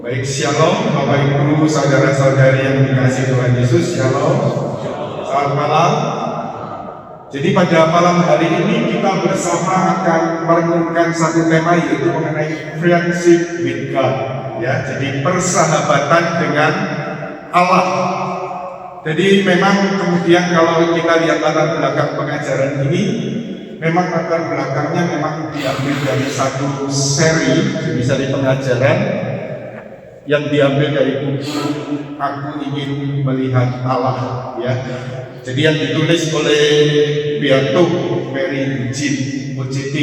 Baik, shalom Bapak Ibu, saudara-saudari yang dikasihi Tuhan Yesus, shalom. Selamat malam. Jadi pada malam hari ini kita bersama akan merenungkan satu tema, yaitu mengenai friendship with God. Ya, jadi persahabatan dengan Allah. Jadi memang kemudian kalau kita lihat latar belakang pengajaran ini, memang latar belakangnya memang diambil dari satu seri dari pengajaran yang diambil dari buku Aku Ingin Melihat Allah, ya. Jadi yang ditulis oleh Beato Mary Jean OJT.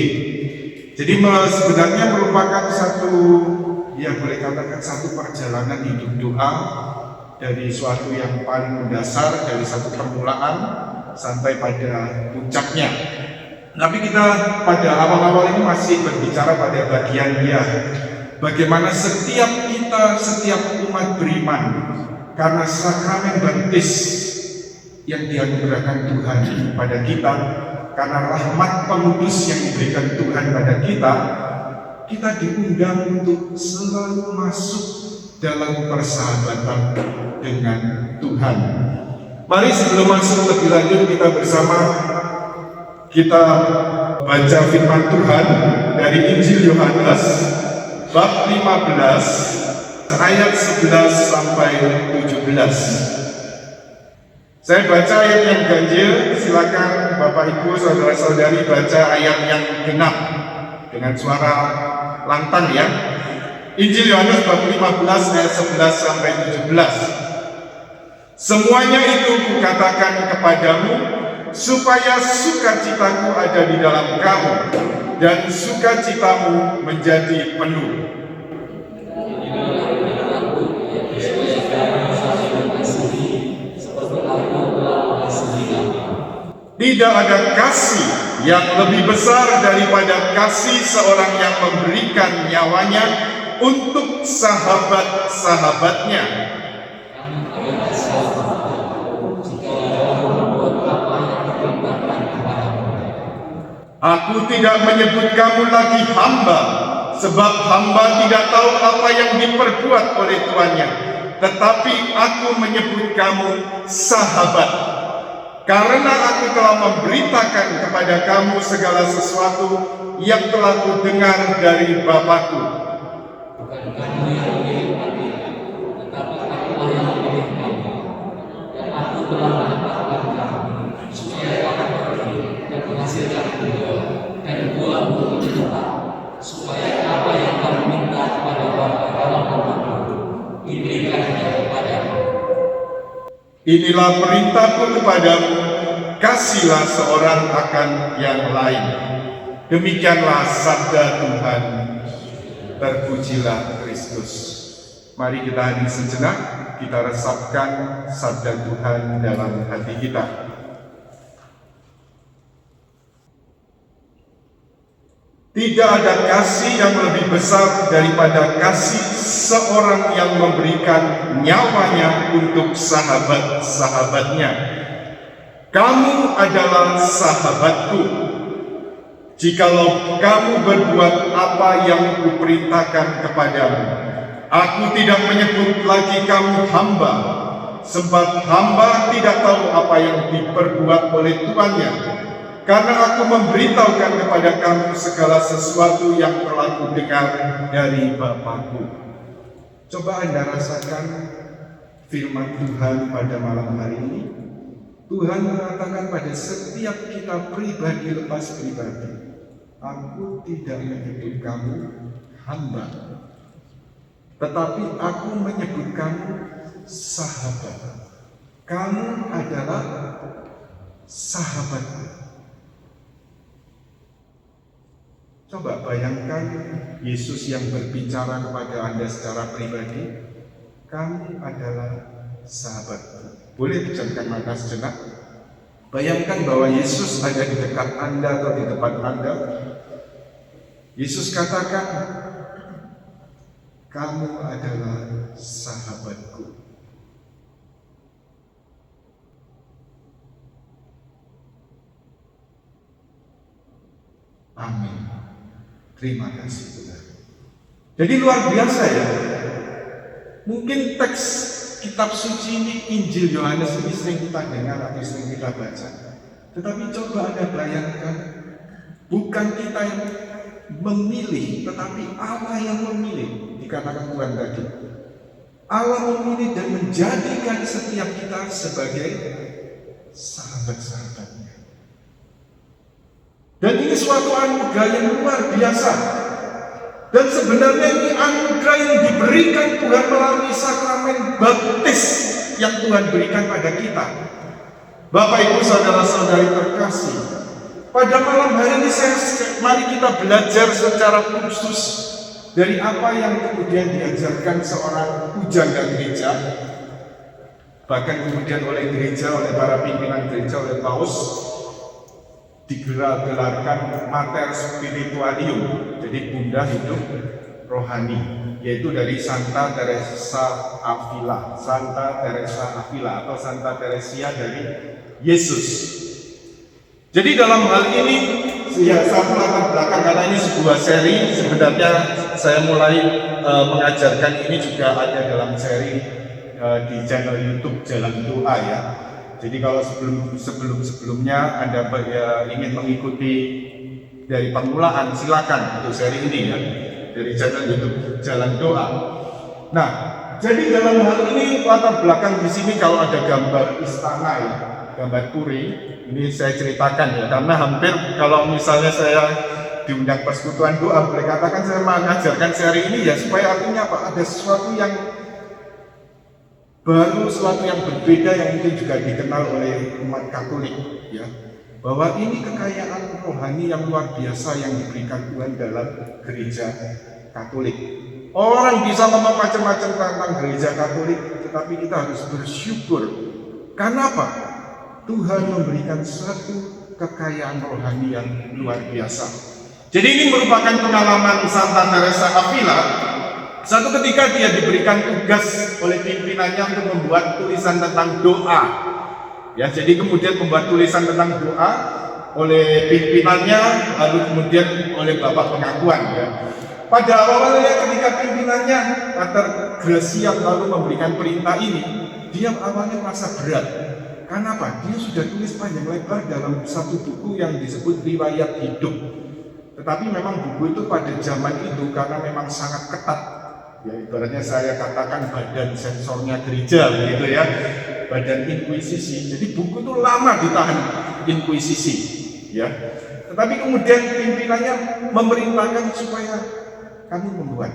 Jadi sebenarnya merupakan satu, ya boleh katakan satu perjalanan hidup doa dari suatu yang paling mendasar, dari satu permulaan sampai pada puncaknya. Tapi kita pada awal-awal ini masih berbicara pada bagian bagaimana setiap umat beriman, karena sakramen baptis yang dianugerahkan Tuhan pada kita, karena rahmat pengudus yang diberikan Tuhan pada kita diundang untuk selalu masuk dalam persahabatan dengan Tuhan. Mari sebelum masuk lebih lanjut, kita bersama kita baca firman Tuhan dari Injil Yohanes bab 15 ayat 11 sampai 17. Saya baca ayat yang ganjil, silakan Bapak Ibu saudara-saudari baca ayat yang genap dengan suara lantang, ya. Injil Yohanes bab 15 ayat 11 sampai 17. Semuanya itu kukatakan kepadamu supaya sukacitaku ada di dalam kamu dan sukacitamu menjadi penuh. Tidak ada kasih yang lebih besar daripada kasih seorang yang memberikan nyawanya untuk sahabat-sahabatnya. Aku tidak menyebut kamu lagi hamba, sebab hamba tidak tahu apa yang diperbuat oleh tuannya. Tetapi aku menyebut kamu sahabat, karena aku telah memberitakan kepada kamu segala sesuatu yang telah kudengar dari Bapa-Ku. Bukan kamu yang memilih aku, tetapi akulah yang memilih kamu, dan aku telah menetapkan kamu supaya kamu pergi dan menghasilkan buah, dan buahmu tetap, supaya apa yang kamu minta kepada Bapa dalam nama-Ku diberikannya kepadamu. Inilah perintahku kepadamu, kasihlah seorang akan yang lain. Demikianlah sabda Tuhan. Terpujilah Kristus. Mari kita hadir sejenak, kita resapkan sabda Tuhan dalam hati kita. Tidak ada kasih yang lebih besar daripada kasih seorang yang memberikan nyawanya untuk sahabat-sahabatnya. Kamu adalah sahabatku, jikalau kamu berbuat apa yang kuperintahkan kepadamu. Aku tidak menyebut lagi kamu hamba, sebab hamba tidak tahu apa yang diperbuat oleh tuannya. Karena aku memberitahukan kepada kamu segala sesuatu yang telah kudengar dari Bapa-Ku. Coba Anda rasakan firman Tuhan pada malam hari ini. Tuhan mengatakan pada setiap kita pribadi lepas pribadi, aku tidak menyebut kamu hamba, tetapi aku menyebut kamu sahabat. Kamu adalah sahabatku. Coba bayangkan Yesus yang berbicara kepada Anda secara pribadi, kamu adalah sahabatku. Boleh pejamkan mata sejenak. Bayangkan bahwa Yesus ada di dekat Anda atau di depan Anda. Yesus katakan, kamu adalah sahabatku. Amin. Terima kasih Tuhan. Jadi luar biasa, ya. Mungkin teks kitab suci ini, Injil Yohanes ini sering kita dengar atau sering kita baca. Tetapi coba Anda bayangkan, bukan kita yang memilih, tetapi Allah yang memilih. Dikatakan Tuhan tadi, Allah memilih dan menjadikan setiap kita sebagai sahabat-sahabatnya. Dan ini suatu anugerah yang luar biasa. Dan sebenarnya ini anugerah yang diberikan Tuhan melalui sakramen baptis yang Tuhan berikan pada kita. Bapak Ibu saudara-saudari terkasih, pada malam hari ini mari kita belajar secara khusus dari apa yang kemudian diajarkan seorang pujangga gereja, bahkan kemudian oleh gereja, oleh para pimpinan gereja, oleh Paus, digelarkan Mater Spiritualium, jadi bunda hidup rohani, yaitu dari Santa Teresa Avila, Santa Teresa Avila atau Santa Teresia dari Yesus. Jadi dalam hal ini, ya satu latar belakang, karena ini sebuah seri, sebenarnya saya mulai mengajarkan ini juga ada dalam seri di channel YouTube Jalan Doa ya. Jadi kalau sebelumnya Anda ingin mengikuti dari permulaan, silakan untuk seri ini ya, dari channel YouTube Jalan Doa. Nah, jadi dalam hal ini latar belakang di sini kalau ada gambar istana ya, gambar puri, ini saya ceritakan ya, karena hampir kalau misalnya saya diundang persekutuan doa, boleh katakan saya mengajarkan seri ini ya supaya artinya apa? Ada sesuatu yang baru, sesuatu yang berbeda yang mungkin juga dikenal oleh umat Katolik ya, bahwa ini kekayaan rohani yang luar biasa yang diberikan Tuhan dalam gereja Katolik. Orang bisa ngomong macam-macam tentang gereja Katolik, tetapi kita harus bersyukur. Karena apa? Tuhan memberikan satu kekayaan rohani yang luar biasa. Jadi ini merupakan pengalaman Santa Teresa Avila. Satu ketika dia diberikan tugas oleh pimpinannya untuk membuat tulisan tentang doa. Ya, jadi kemudian membuat tulisan tentang doa oleh pimpinannya, lalu kemudian oleh Bapak Pengakuan. Ya. Pada awalnya ketika pimpinannya Pater Gracia lalu memberikan perintah ini, dia awalnya merasa berat. Karena apa? Dia sudah tulis panjang lebar dalam satu buku yang disebut Riwayat Hidup. Tetapi memang buku itu pada zaman itu karena memang sangat ketat. Ya ibaratnya saya katakan badan sensornya gereja begitu ya, badan inkuisisi. Jadi buku itu lama ditahan inkuisisi ya. Tetapi kemudian pimpinannya memerintahkan supaya kami membuat.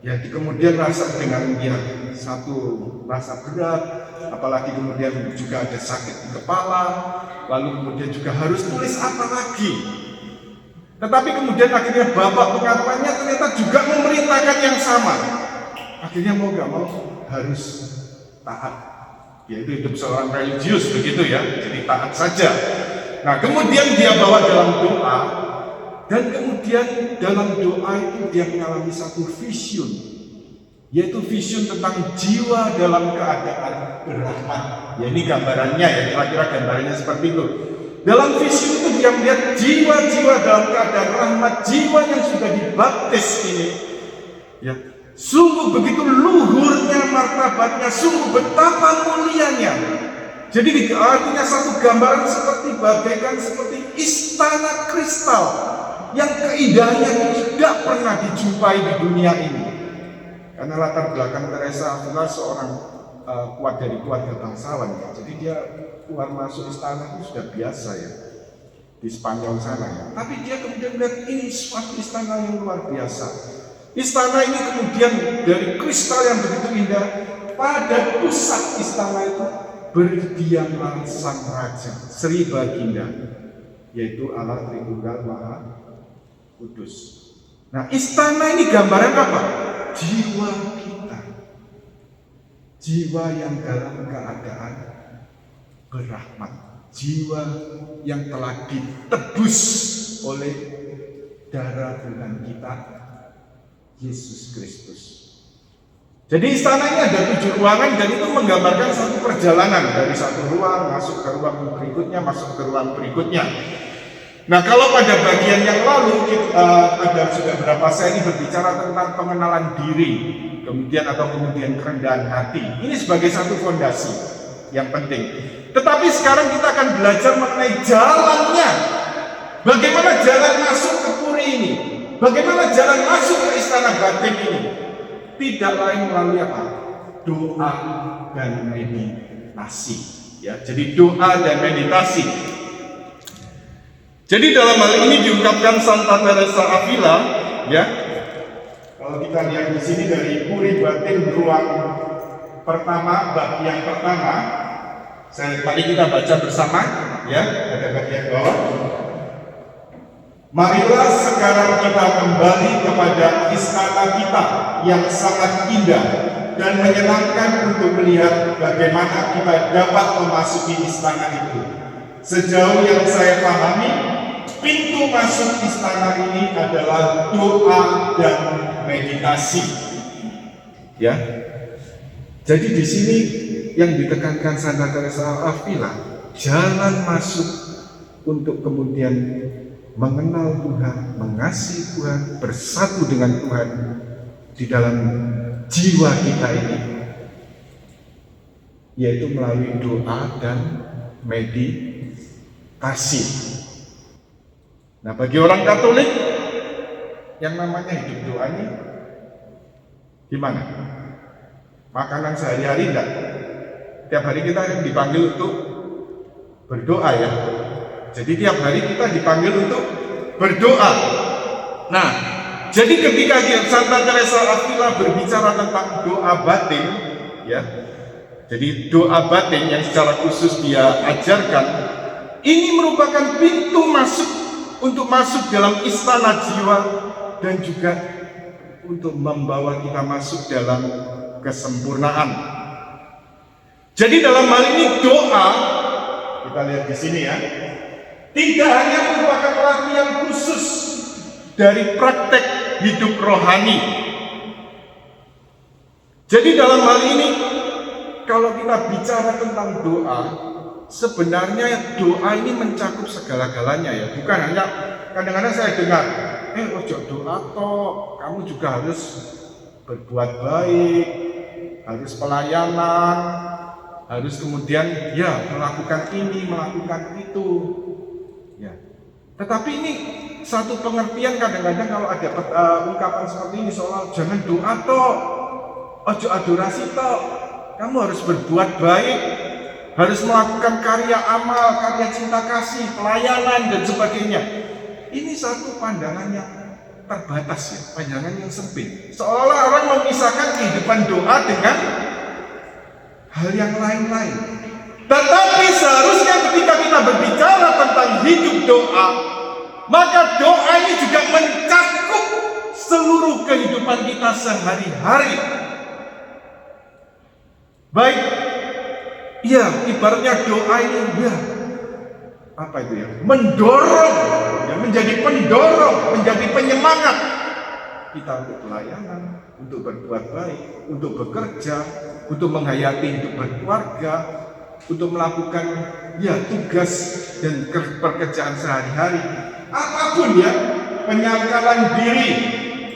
Ya kemudian rasa dengan dia satu rasa berat, apalagi kemudian juga ada sakit di kepala, lalu kemudian juga harus tulis apa lagi. Tetapi kemudian akhirnya Bapak Pengakuannya ternyata juga memerintahkan yang sama. Akhirnya mau gak mau harus taat. Yaitu hidup seorang religius begitu ya, jadi taat saja. Nah kemudian dia bawa dalam doa, dan kemudian dalam doa itu dia mengalami satu vision, yaitu vision tentang jiwa dalam keadaan berrahmat. Ya ini gambarannya ya, kira-kira gambarannya seperti itu. Dalam vision itu dia melihat jiwa-jiwa dalam keadaan rahmat, jiwa yang sudah dibaptis ini ya, sungguh begitu luhurnya martabatnya, sungguh betapa mulianya. Jadi artinya satu gambaran seperti bagaikan seperti istana kristal yang keindahannya tidak pernah dijumpai di dunia ini. Karena latar belakang Teresa Avila seorang kuat dari keluarga bangsawan ya. Jadi dia keluar masuk istana itu sudah biasa ya di Spanyol sana ya. Tapi dia kemudian melihat ini suatu istana yang luar biasa. Istana ini kemudian dari kristal yang begitu indah, pada pusat istana itu berdiamlah sang raja Sri Baginda, yaitu Allah Tritunggal Maha Kudus. Nah istana ini gambaran apa? Jiwa kita, jiwa yang dalam keadaan berrahmat, jiwa yang telah ditebus oleh darah Tuhan kita Yesus Kristus. Jadi istana ini ada 7 ruangan dan itu menggambarkan satu perjalanan dari satu ruang masuk ke ruang berikutnya, masuk ke ruang berikutnya. Nah, kalau pada bagian yang lalu kita ada sudah berapa seri berbicara tentang pengenalan diri, kemudian kerendahan hati. Ini sebagai satu fondasi yang penting. Tetapi sekarang kita akan belajar mengenai jalannya. Bagaimana jalan masuk ke puri ini? Bagaimana jalan masuk ke istana batin ini? Tidak lain melalui apa? Doa dan meditasi. Ya, jadi doa dan meditasi. Jadi dalam hal ini diungkapkan Santa Teresa Avila, ya. Kalau kita lihat di sini dari puri batin ruang pertama, bab yang pertama, mari kita baca bersama, ya. Ada bagian bawah. Marilah sekarang kita kembali kepada istana kita yang sangat indah dan menyenangkan untuk melihat bagaimana kita dapat memasuki istana itu. Sejauh yang saya pahami, pintu masuk istana ini adalah doa dan meditasi. Ya. Jadi di sini yang ditekankan Santa Teresa Avila, jalan masuk untuk kemudian mengenal Tuhan, mengasihi Tuhan, bersatu dengan Tuhan di dalam jiwa kita ini, yaitu melalui doa dan meditasi. Nah, bagi orang Katolik yang namanya hidup doa ini gimana? Makanan sehari-hari enggak? Tiap hari kita dipanggil untuk berdoa, ya. Jadi tiap hari kita dipanggil untuk berdoa. Nah, jadi ketika Santa Teresa Avila berbicara tentang doa batin, ya. Jadi doa batin yang secara khusus dia ajarkan, ini merupakan pintu masuk untuk masuk dalam istana jiwa dan juga untuk membawa kita masuk dalam kesempurnaan. Jadi dalam hal ini doa, kita lihat di sini, ya, tidak hanya merupakan latihan khusus dari praktek hidup rohani. Jadi dalam hal ini, kalau kita bicara tentang doa, sebenarnya doa ini mencakup segala-galanya, ya. Bukan hanya kadang-kadang saya dengar, ojo doa toh, kamu juga harus berbuat baik, harus pelayanan, harus kemudian ya melakukan ini, melakukan itu, ya. Tetapi ini satu pengertian kadang-kadang kalau ada ungkapan seperti ini, soal jangan doa toh, ojo adorasi toh, kamu harus berbuat baik, harus melakukan karya amal, karya cinta kasih, pelayanan dan sebagainya. Ini satu pandangan yang terbatas, ya, pandangan yang sempit. Seolah orang memisahkan kehidupan doa dengan hal yang lain-lain. Tetapi seharusnya ketika kita berbicara tentang hidup doa, maka doa ini juga mencakup seluruh kehidupan kita sehari-hari. Baik, ya, ibaratnya doa ini, ya, apa itu, ya, mendorong, ya, menjadi pendorong, menjadi penyemangat kita untuk pelayanan, untuk berbuat baik, untuk bekerja, untuk menghayati hidup berkeluarga, untuk melakukan, ya, tugas dan pekerjaan sehari-hari. Apapun, ya, penyangkalan diri,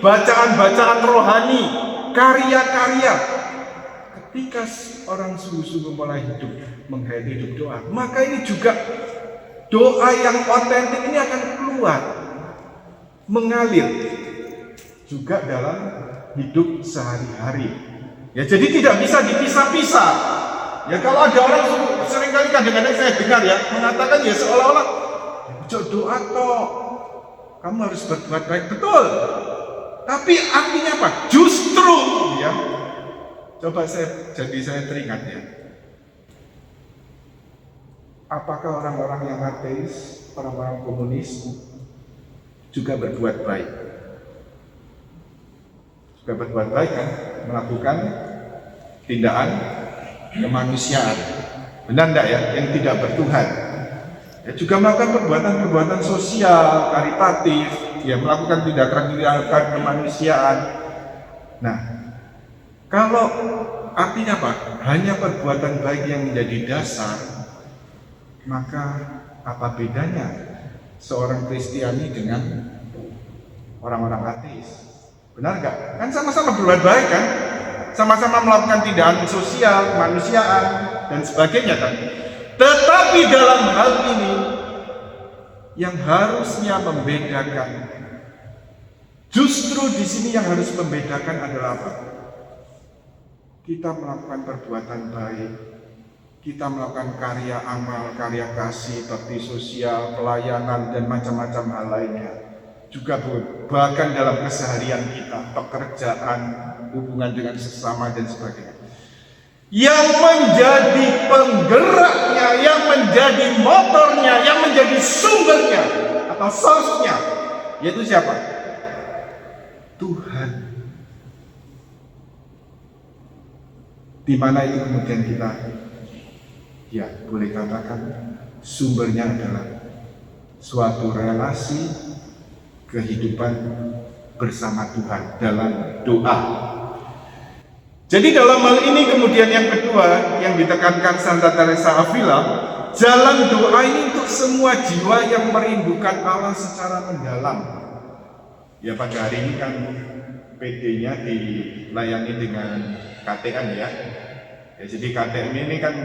bacaan-bacaan rohani, karya-karya. Ketika orang sungguh-sungguh mulai hidup, menghayati hidup doa, maka ini juga doa yang otentik ini akan keluar, mengalir juga dalam hidup sehari-hari. Ya, jadi tidak bisa dipisah-pisah. Ya, kalau ada orang seringkali kadang-kadang saya dengar, ya, mengatakan, ya, seolah-olah doa toh, kamu harus berbuat baik, betul. Tapi artinya apa? Justru, ya, coba saya teringat, ya. Apakah orang-orang yang ateis, orang-orang komunis juga berbuat baik? Juga berbuat baik, kan? Melakukan tindakan kemanusiaan. Benar enggak, ya? Yang tidak bertuhan. Ya, juga melakukan perbuatan-perbuatan sosial, karitatif, ya, melakukan tindakan kemanusiaan. Nah, kalau artinya apa? Hanya perbuatan baik yang menjadi dasar, maka apa bedanya seorang Kristiani dengan orang-orang ateis? Benar nggak? Kan sama-sama berbuat baik kan? Sama-sama melakukan tindakan sosial, kemanusiaan, dan sebagainya kan? Tetapi dalam hal ini yang harusnya membedakan, justru di sini yang harus membedakan adalah apa? Kita melakukan perbuatan baik, kita melakukan karya amal, karya kasih, bakti sosial, pelayanan, dan macam-macam hal lainnya. Juga bahkan dalam keseharian kita, pekerjaan, hubungan dengan sesama, dan sebagainya. Yang menjadi penggeraknya, yang menjadi motornya, yang menjadi sumbernya, atau source-nya, yaitu siapa? Tuhan. Di mana itu kemudian kita, ya boleh katakan sumbernya adalah suatu relasi kehidupan bersama Tuhan dalam doa. Jadi dalam hal ini kemudian yang kedua yang ditekankan Santa Teresa Avila, jalan doa ini untuk semua jiwa yang merindukan Allah secara mendalam. Ya pada hari ini kan PD-nya dilayani dengan KTM ya. Jadi KTM ini kan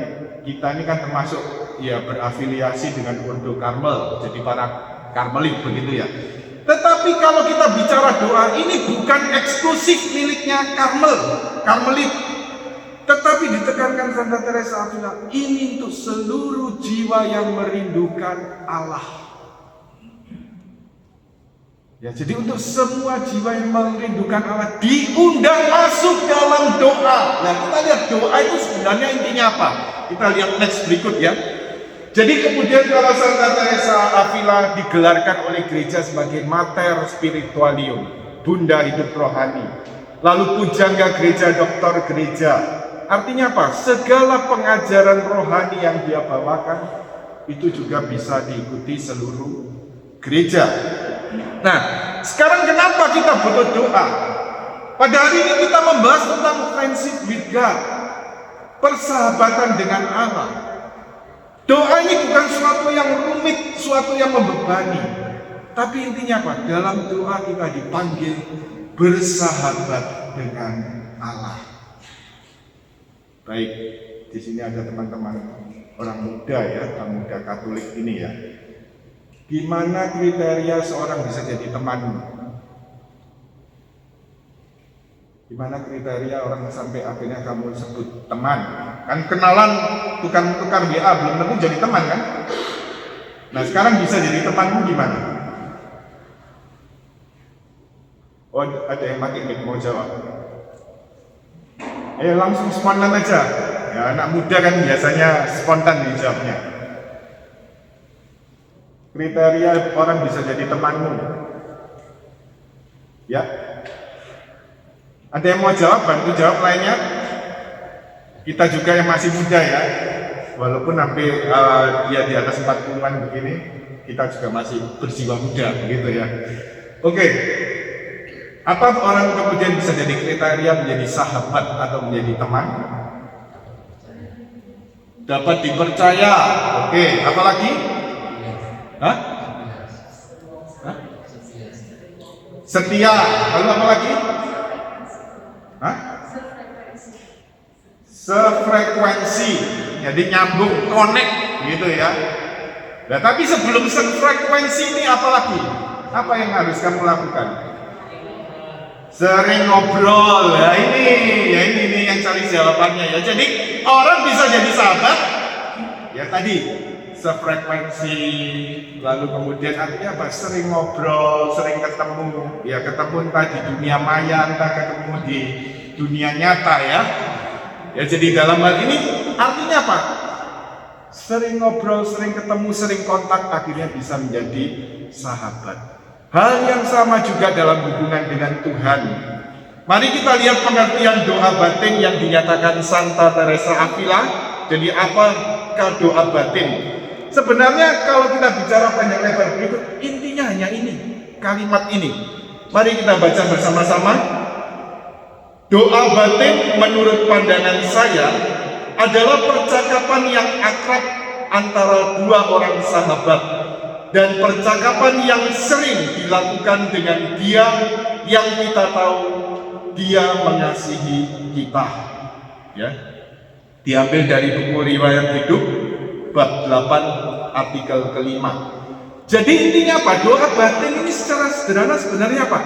kita ini kan termasuk ya berafiliasi dengan Ordo Karmel, jadi para Karmelit begitu ya. Tetapi kalau kita bicara doa ini bukan eksklusif miliknya Karmelit, tetapi ditekankan Santa Teresa Avila, ini untuk seluruh jiwa yang merindukan Allah. Ya, jadi untuk semua jiwa yang merindukan Allah diundang masuk dalam doa. Nah, kita lihat doa itu sebenarnya intinya apa? Kita lihat next berikut ya. Jadi kemudian kalau Santa Teresa Avila digelarkan oleh gereja sebagai Mater Spiritualium, Bunda Hidup Rohani. Lalu pujangga gereja, doktor gereja. Artinya apa? Segala pengajaran rohani yang dia bawakan itu juga bisa diikuti seluruh gereja. Nah, sekarang kenapa kita butuh doa? Pada hari ini kita membahas tentang friendship with God, persahabatan dengan Allah. Doa ini bukan suatu yang rumit, suatu yang membebani. Tapi intinya apa? Dalam doa kita dipanggil bersahabat dengan Allah. Baik, di sini ada teman-teman orang muda ya, orang muda Katolik ini ya. Gimana kriteria seorang bisa jadi temanmu? Gimana kriteria orang sampai akhirnya kamu sebut teman? Kan kenalan tukar-tukar WA belum tentu jadi teman kan? Nah sekarang bisa jadi temanmu gimana? Oh ada yang pakai mic mau jawab? Langsung spontan aja. Ya anak muda kan biasanya spontan dijawabnya. Kriteria orang bisa jadi temanmu? Ya? Ada yang mau jawab? Bantu jawab lainnya. Kita juga yang masih muda ya, walaupun hampir dia di atas 40-an begini, kita juga masih berjiwa muda begitu ya. Oke. Apa orang kemudian bisa jadi kriteria menjadi sahabat atau menjadi teman? Dapat dipercaya. Oke, apa lagi? Hah? Setia. Lalu apa lagi? Hah? Sefrekuensi. Jadi nyambung, connect gitu ya. Nah, tapi sebelum sefrekuensi ini apa lagi? Apa yang harus kamu lakukan? Sering ngobrol. Ya ini yang cari jawabannya ya. Jadi orang bisa jadi sahabat ya tadi sefrekuensi, lalu kemudian artinya apa? Sering ngobrol, sering ketemu, ya ketemu entah di dunia maya, entah ketemu di dunia nyata ya. Ya jadi dalam hal ini artinya apa? Sering ngobrol, sering ketemu, sering kontak, akhirnya bisa menjadi sahabat. Hal yang sama juga dalam hubungan dengan Tuhan. Mari kita lihat pengertian doa batin yang dinyatakan Santa Teresa Avila. Jadi apakah doa batin? Sebenarnya kalau kita bicara panjang lebar berikut, intinya hanya ini, kalimat ini. Mari kita baca bersama-sama. Doa batin menurut pandangan saya adalah percakapan yang akrab antara dua orang sahabat dan percakapan yang sering dilakukan dengan Dia yang kita tahu Dia mengasihi kita. Ya. Diambil dari buku Riwayat Hidup bab 8 artikel ke-5. Jadi intinya apa? Doa batin ini secara sederhana sebenarnya apa?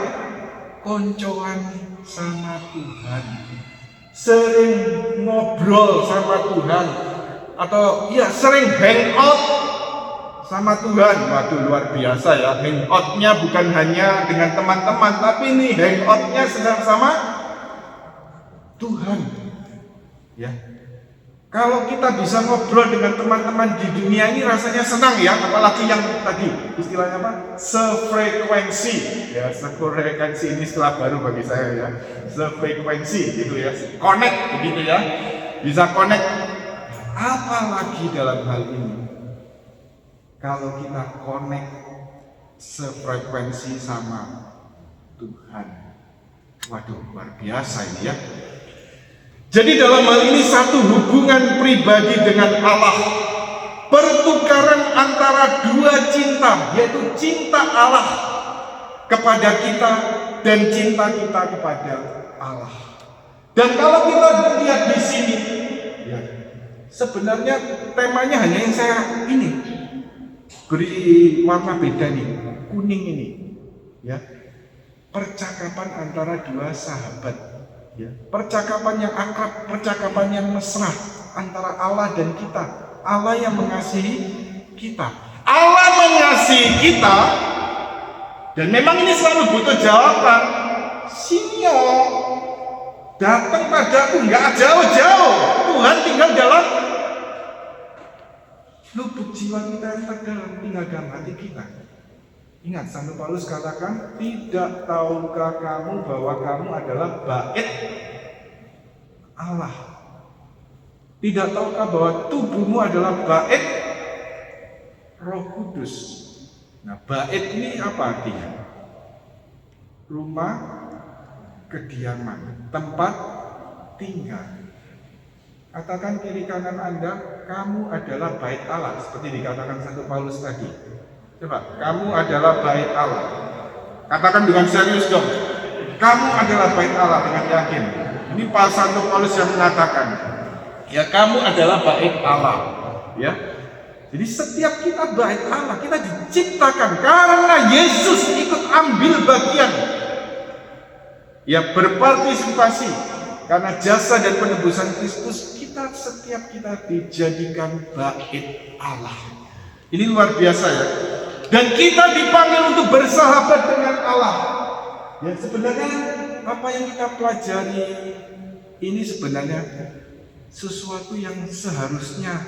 Koncoan sama Tuhan, sering ngobrol sama Tuhan, atau ya sering hangout sama Tuhan. Waduh, luar biasa ya, hangoutnya bukan hanya dengan teman-teman, tapi ini hangoutnya sedang sama Tuhan. Ya, kalau kita bisa ngobrol dengan teman-teman di dunia ini rasanya senang ya, apalagi yang tadi istilahnya apa? Sefrekuensi. Ya, sefrekuensi ini istilah baru bagi saya ya. Sefrekuensi gitu ya. Connect begitu ya. Bisa connect. Apalagi dalam hal ini. Kalau kita connect sefrekuensi sama Tuhan. Waduh, luar biasa ini ya. Jadi dalam hal ini satu hubungan pribadi dengan Allah, pertukaran antara dua cinta, yaitu cinta Allah kepada kita dan cinta kita kepada Allah. Dan kalau kita lihat di sini, ya, sebenarnya temanya hanya yang saya ini beri warna beda nih, kuning ini, ya, percakapan antara dua sahabat. Ya, percakapan yang akrab, percakapan yang mesra antara Allah dan kita. Allah yang mengasihi kita. Allah mengasihi kita. Dan memang ini selalu butuh jawaban. Sinyo datang padaku, nggak jauh-jauh. Tuhan tinggal dalam lubuk jiwa kita yang terdalam, tinggal dalam hati kita. Ingat, Santo Paulus katakan, tidak tahukah kamu bahwa kamu adalah bait Allah? Tidak tahukah bahwa tubuhmu adalah bait Roh Kudus? Nah, bait ini apa artinya? Rumah kediaman, tempat tinggal. Katakan kiri kanan Anda, kamu adalah bait Allah, seperti dikatakan Santo Paulus tadi. Coba, kamu adalah bait Allah. Katakan dengan serius dong. Kamu adalah bait Allah dengan yakin. Ini Pak Santo Paulus yang mengatakan. Ya, kamu adalah bait Allah. Ya. Jadi setiap kita bait Allah, kita diciptakan karena Yesus ikut ambil bagian. Ya, berpartisipasi karena jasa dan penebusan Kristus, setiap kita dijadikan bait Allah. Ini luar biasa ya. Dan kita dipanggil untuk bersahabat dengan Allah. Ya, sebenarnya apa yang kita pelajari ini sebenarnya sesuatu yang seharusnya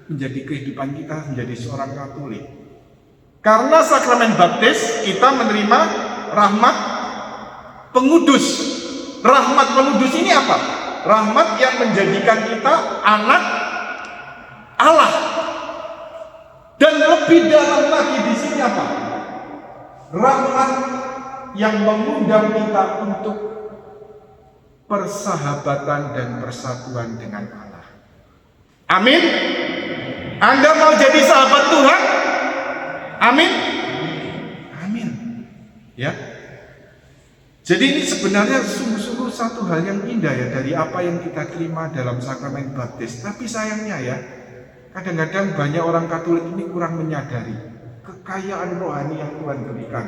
menjadi kehidupan kita menjadi seorang Katolik. Karena sakramen baptis kita menerima rahmat pengudus. Rahmat pengudus ini apa? Rahmat yang menjadikan kita anak Allah. Dan lebih dalam lagi di sini apa? Rahmat yang mengundang kita untuk persahabatan dan persatuan dengan Allah. Amin. Anda mau jadi sahabat Tuhan? Amin. Amin. Ya. Jadi ini sebenarnya sungguh-sungguh satu hal yang indah ya dari apa yang kita terima dalam sakramen baptis. Tapi sayangnya ya, kadang-kadang banyak orang Katolik ini kurang menyadari kekayaan rohani yang Tuhan berikan.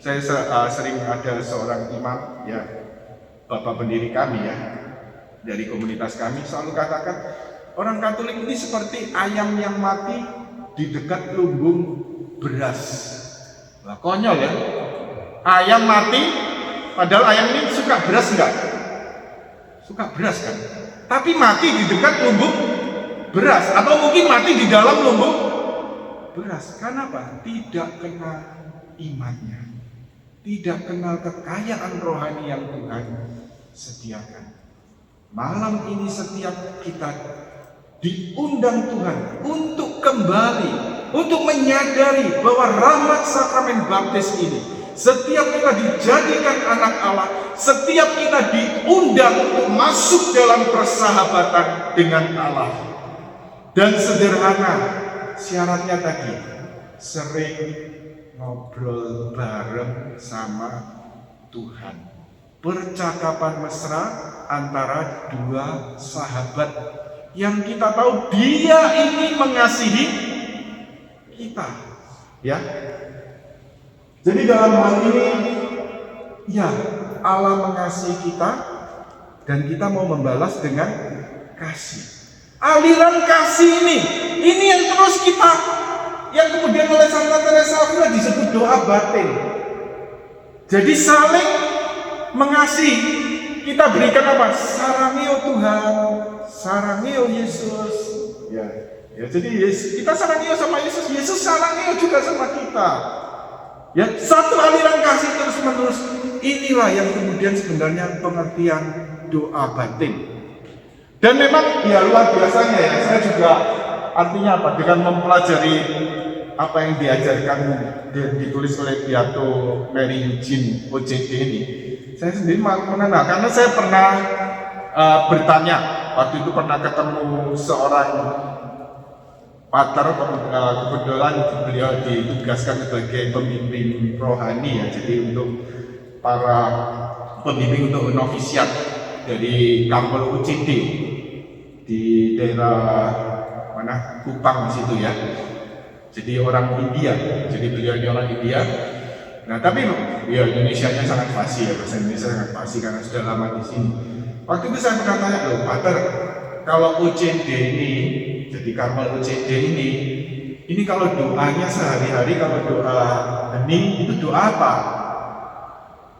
Saya sering ada seorang imam, ya, bapak pendiri kami ya, dari komunitas kami selalu katakan orang Katolik ini seperti ayam yang mati di dekat lumbung beras. Nah, konyol ya, ayam mati, padahal ayam ini suka beras enggak? Suka beras kan? Tapi mati di dekat lumbung beras, atau mungkin mati di dalam lumbung beras. Kenapa? Tidak kenal imannya, tidak kenal kekayaan rohani yang Tuhan sediakan. Malam ini setiap kita diundang Tuhan untuk kembali, untuk menyadari bahwa rahmat sakramen baptis ini, setiap kita dijadikan anak Allah, setiap kita diundang untuk masuk dalam persahabatan dengan Allah. Dan sederhana syaratnya tadi, sering ngobrol bareng sama Tuhan. Percakapan mesra antara dua sahabat yang kita tahu dia ini mengasihi kita, ya. Jadi dalam hal ini, ya, Allah mengasihi kita dan kita mau membalas dengan kasih. Aliran kasih ini yang terus kita, yang kemudian oleh Santa Teresa Avila disebut doa batin. Jadi saling mengasihi. Kita berikan apa? Sarangi oh Tuhan, sarangi oh Yesus. Ya, jadi kita sarangi oh sama Yesus, Yesus sarangi oh juga sama kita. Ya, satu aliran kasih terus menerus. Inilah yang kemudian sebenarnya pengertian doa batin. Dan memang ya luar biasanya ya. Saya juga artinya apa? Dengan mempelajari apa yang diajarkan ditulis oleh Beato Mary Eugene OCD ini, saya sendiri mengenal karena saya pernah bertanya, waktu itu pernah ketemu seorang pater, kebetulan beliau ditugaskan sebagai pembimbing rohani ya, jadi untuk para pembimbing untuk novisiat dari Karmel UCD di daerah mana, Kupang di situ ya. Jadi orang India, jadi beliau ini orang India. Nah tapi ya Indonesianya sangat fasih ya, bahasa Indonesia sangat fasih karena sudah lama di sini. Waktu itu saya pernah tanya, loh Pater, kalau UCD ini, jadi Karmel UCD ini kalau doanya sehari-hari, kalau doa hening itu doa apa?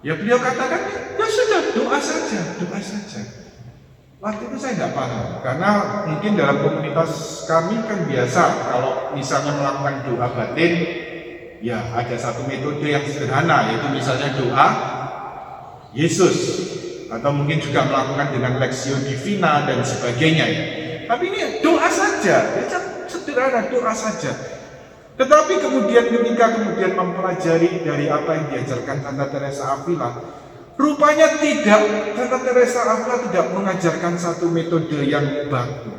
Ya beliau katakan, ya sudah doa saja, doa saja. Waktu itu saya nggak paham, karena mungkin dalam komunitas kami kan biasa kalau misalnya melakukan doa batin, ya ada satu metode yang sederhana, yaitu misalnya doa Yesus, atau mungkin juga melakukan dengan Lectio Divina dan sebagainya ya. Tapi ini doa saja, ya sederhana, doa saja. Tetapi kemudian ketika mempelajari dari apa yang diajarkan Santa Teresa Avila, rupanya tidak, Santa Teresa Avila tidak mengajarkan satu metode yang baku.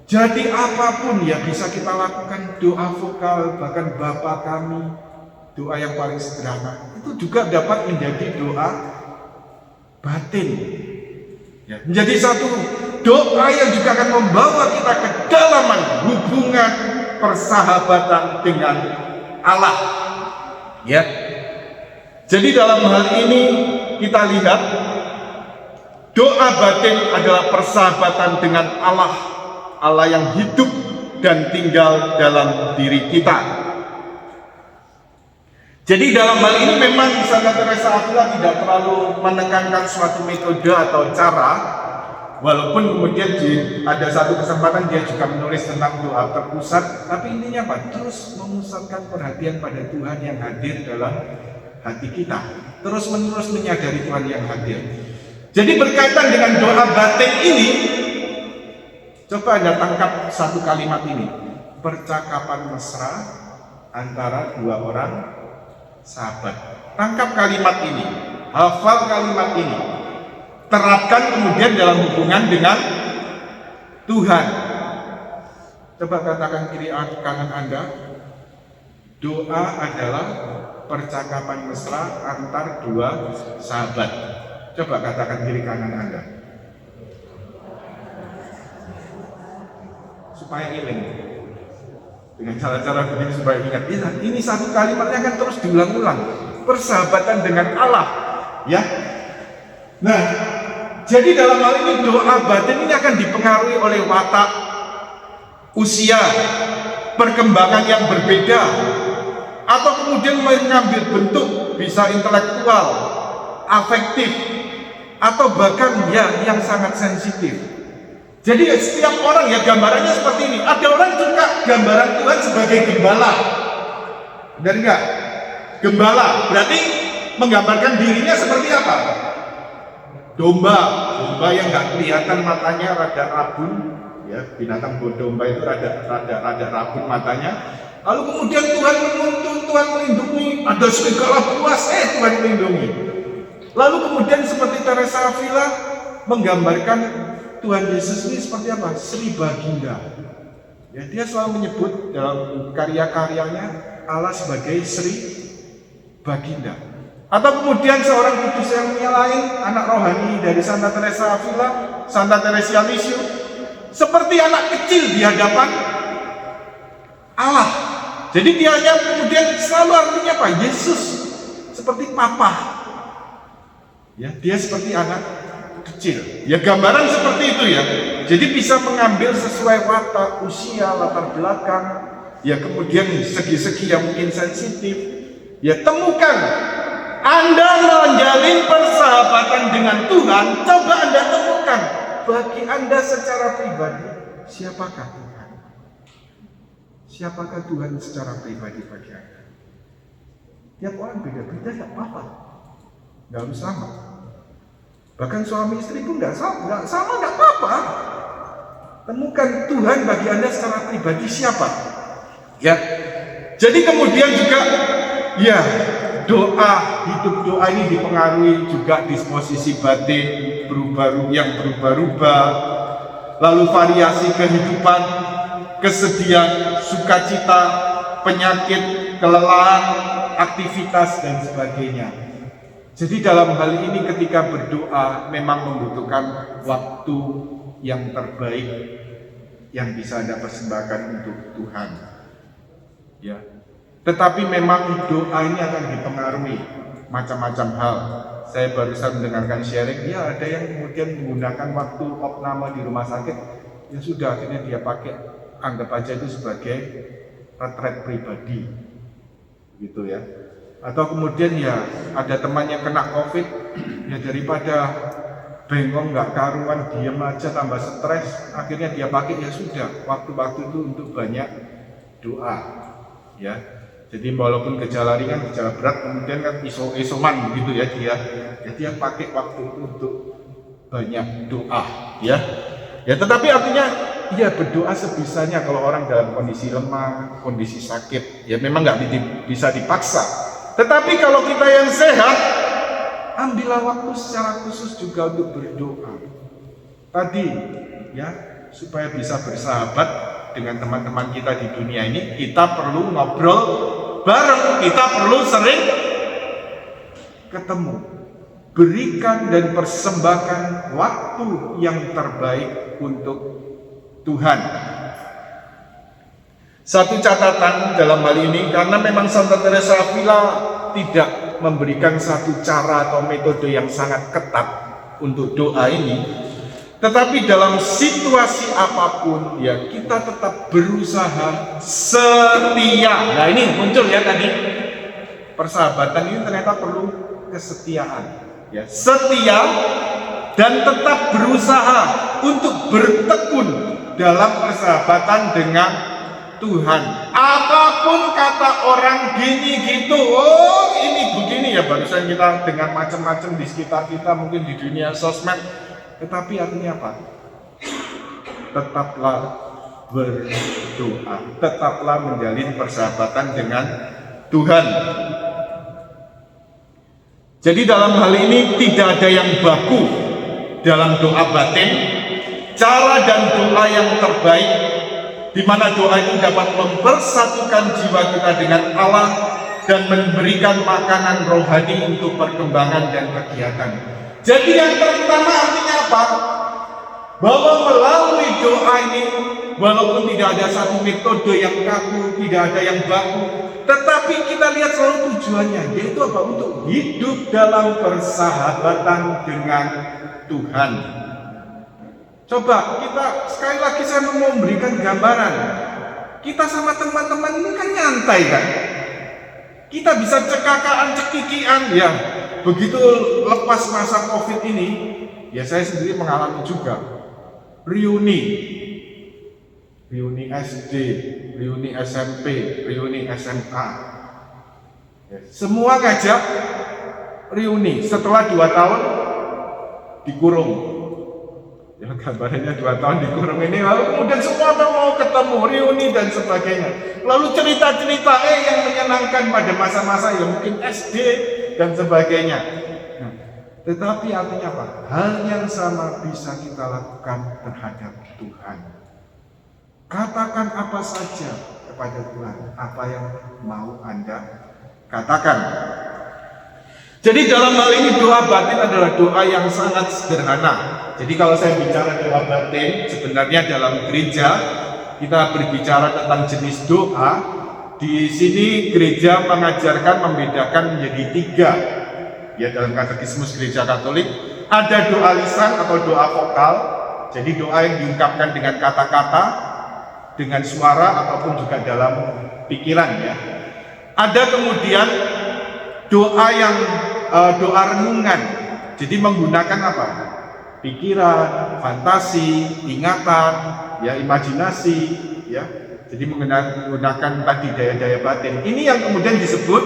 Jadi apapun ya bisa kita lakukan, doa vokal, bahkan Bapa Kami, doa yang paling sederhana, itu juga dapat menjadi doa batin. Ya, menjadi satu doa yang juga akan membawa kita ke kedalaman hubungan persahabatan dengan Allah. Ya. Jadi dalam hal ini kita lihat doa batin adalah persahabatan dengan Allah, Allah yang hidup dan tinggal dalam diri kita. Jadi dalam hal ini memang Santa Teresa Avila tidak terlalu menekankan suatu metode atau cara, walaupun kemudian ada satu kesempatan dia juga menulis tentang doa terpusat, tapi intinya apa? Terus memusatkan perhatian pada Tuhan yang hadir dalam hati kita, terus menerus menyadari Tuhan yang hadir. Jadi berkaitan dengan doa batin ini, coba Anda tangkap satu kalimat ini, percakapan mesra antara dua orang sahabat. Tangkap kalimat ini, hafal kalimat ini, terapkan kemudian dalam hubungan dengan Tuhan. Coba katakan kiri kanan Anda, doa adalah percakapan mesra antar dua sahabat. Coba katakan kiri kanan Anda, supaya iling. Dengan cara-cara begini supaya ingat. Ini satu kalimatnya kan terus diulang-ulang. Persahabatan dengan Allah, ya. Nah, jadi dalam hal ini doa batin ini akan dipengaruhi oleh watak, usia, perkembangan yang berbeda, atau kemudian mengambil bentuk bisa intelektual, afektif, atau bahkan ya yang sangat sensitif. Jadi setiap orang ya gambarannya seperti ini. Ada orang suka gambaran Tuhan sebagai gembala, benar enggak? Gembala berarti menggambarkan dirinya seperti apa? Domba yang nggak kelihatan matanya, rada rabun, ya binatang domba itu rada rabun matanya. Lalu kemudian Tuhan menuntun, Tuhan melindungi, ada segala puas, Tuhan melindungi. Lalu kemudian seperti Teresa Avila menggambarkan Tuhan Yesus ini seperti apa? Sri Baginda. Ya, dia selalu menyebut dalam karya-karyanya Allah sebagai Sri Baginda. Atau kemudian seorang kudus yang lain, anak rohani dari Santa Teresa Avila, Santa Teresia Lisieux, seperti anak kecil di hadapan Allah. Jadi dia kemudian selalu artinya apa? Yesus seperti papa. Ya, dia seperti anak kecil. Ya, gambaran seperti itu ya. Jadi bisa mengambil sesuai watak, usia, latar belakang, ya kemudian segi-segi yang mungkin sensitif. Ya, temukan. Anda menjalin persahabatan dengan Tuhan, coba Anda temukan bagi Anda secara pribadi, siapakah Tuhan? Siapakah Tuhan secara pribadi bagi Anda? Tiap orang beda-beda, tidak apa-apa, nggak harus sama. Bahkan suami istri pun nggak sama, nggak apa-apa. Temukan Tuhan bagi Anda secara pribadi siapa? Ya, jadi kemudian juga, ya. Hidup doa ini dipengaruhi juga disposisi batin yang berubah-ubah, lalu variasi kehidupan, kesedihan, sukacita, penyakit, kelelahan, aktivitas, dan sebagainya. Jadi dalam hal ini ketika berdoa memang membutuhkan waktu yang terbaik yang bisa Anda persembahkan untuk Tuhan. Ya. Tetapi memang doa ini akan dipengaruhi macam-macam hal. Saya barusan mendengarkan sharing, ya ada yang kemudian menggunakan waktu opname di rumah sakit, ya sudah akhirnya dia pakai, anggap aja itu sebagai retret pribadi, gitu ya. Atau kemudian ya ada temannya kena COVID, ya daripada bengong nggak karuan, diam aja tambah stres, akhirnya dia pakai, ya sudah waktu-waktu itu untuk banyak doa, ya. Jadi walaupun gejala ringan, gejala berat, kemudian kan isoman begitu ya dia pakai waktu itu untuk banyak doa, ya. Ya tetapi artinya, ya berdoa sebisanya kalau orang dalam kondisi lemah, kondisi sakit, ya memang nggak bisa dipaksa. Tetapi kalau kita yang sehat, ambillah waktu secara khusus juga untuk berdoa. Tadi, ya supaya bisa bersahabat dengan teman-teman kita di dunia ini, kita perlu ngobrol bareng, kita perlu sering ketemu. Berikan dan persembahkan waktu yang terbaik untuk Tuhan. Satu catatan dalam hal ini, karena memang Santa Teresa Avila tidak memberikan satu cara atau metode yang sangat ketat untuk doa ini, tetapi dalam situasi apapun, ya kita tetap berusaha setia. Nah ini muncul ya tadi, persahabatan ini ternyata perlu kesetiaan, ya setia dan tetap berusaha untuk bertekun dalam persahabatan dengan Tuhan. Apapun kata orang gini gitu, oh ini begini ya, barusan kita dengar macam-macam di sekitar kita, mungkin di dunia sosmed. Tetapi artinya apa? Tetaplah berdoa, tetaplah menjalin persahabatan dengan Tuhan. Jadi dalam hal ini tidak ada yang baku dalam doa batin. Cara dan doa yang terbaik, di mana doa itu dapat mempersatukan jiwa kita dengan Allah dan memberikan makanan rohani untuk perkembangan dan kegiatan. Jadi yang pertama artinya apa? Bahwa melalui doa ini, walaupun tidak ada satu metode yang kaku, tidak ada yang baku, tetapi kita lihat selalu tujuannya, yaitu apa? Untuk hidup dalam persahabatan dengan Tuhan. Coba kita sekali lagi saya mau memberikan gambaran. Kita sama teman-teman ini kan nyantai kan? Kita bisa cekakaan, cekikian ya. Begitu lepas masa COVID ini, ya saya sendiri mengalami juga reuni SD, reuni SMP, reuni SMA. Ya, semua ngajak reuni setelah 2 tahun dikurung. Ya gambarnya 2 tahun dikurung ini, lalu kemudian semua mau ketemu, reuni dan sebagainya. Lalu cerita-cerita yang menyenangkan pada masa-masa yang mungkin SD dan sebagainya. Nah, tetapi artinya apa? Hal yang sama bisa kita lakukan terhadap Tuhan. Katakan apa saja, kepada Tuhan, apa yang mau Anda katakan. Jadi dalam hal ini doa batin adalah doa yang sangat sederhana. Jadi kalau saya bicara doa batin, sebenarnya dalam gereja kita berbicara tentang jenis doa. Di sini gereja mengajarkan membedakan menjadi 3. Ya, dalam katekismus gereja Katolik ada doa lisan atau doa vokal. Jadi doa yang diungkapkan dengan kata-kata, dengan suara ataupun juga dalam pikiran ya. Ada kemudian doa yang doa renungan. Jadi menggunakan apa? Pikiran, fantasi, ingatan, ya imajinasi, ya. Jadi menggunakan tadi daya-daya batin. Ini yang kemudian disebut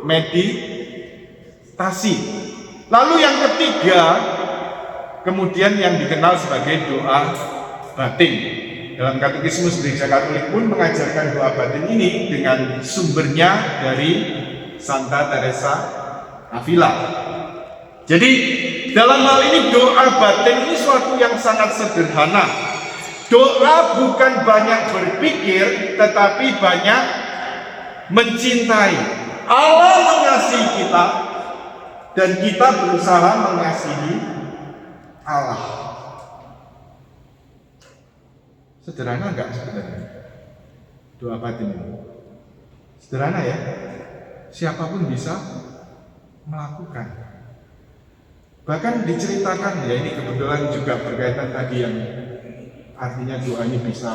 meditasi. Lalu yang ketiga, kemudian yang dikenal sebagai doa batin. Dalam katekismus gereja Katolik pun mengajarkan doa batin ini dengan sumbernya dari Santa Teresa Avila. Jadi dalam hal ini doa batin ini suatu yang sangat sederhana. Doa bukan banyak berpikir, tetapi banyak mencintai. Allah mengasihi kita, dan kita berusaha mengasihi Allah. Sederhana enggak sebenarnya? Doa batin ini sederhana ya. Siapapun bisa melakukan. Bahkan diceritakan, ya ini kebetulan juga berkaitan tadi yang artinya doa ini bisa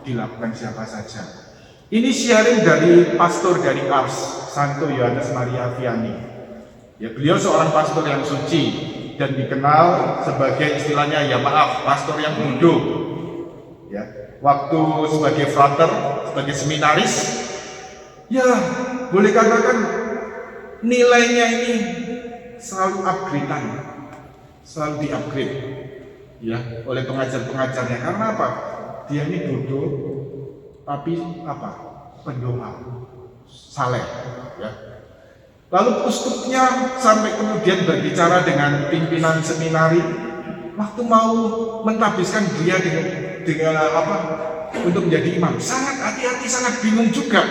dilakukan siapa saja. Ini sharing dari pastor dari Ars, Santo Yohanes Maria Vianney. Ya, beliau seorang pastor yang suci dan dikenal sebagai istilahnya ya maaf, pastor yang bodoh. Ya, waktu sebagai frater, sebagai seminaris, ya boleh katakan nilainya ini selalu upgrade-an, selalu di-upgrade ya oleh pengajar-pengajarnya. Karena apa? Dia ini bodoh tapi apa? Pendoa, saleh ya. Lalu uskupnya sampai kemudian berbicara dengan pimpinan seminari waktu mau mentabiskan dia dengan apa? Untuk menjadi imam. Sangat hati-hati, sangat bingung juga.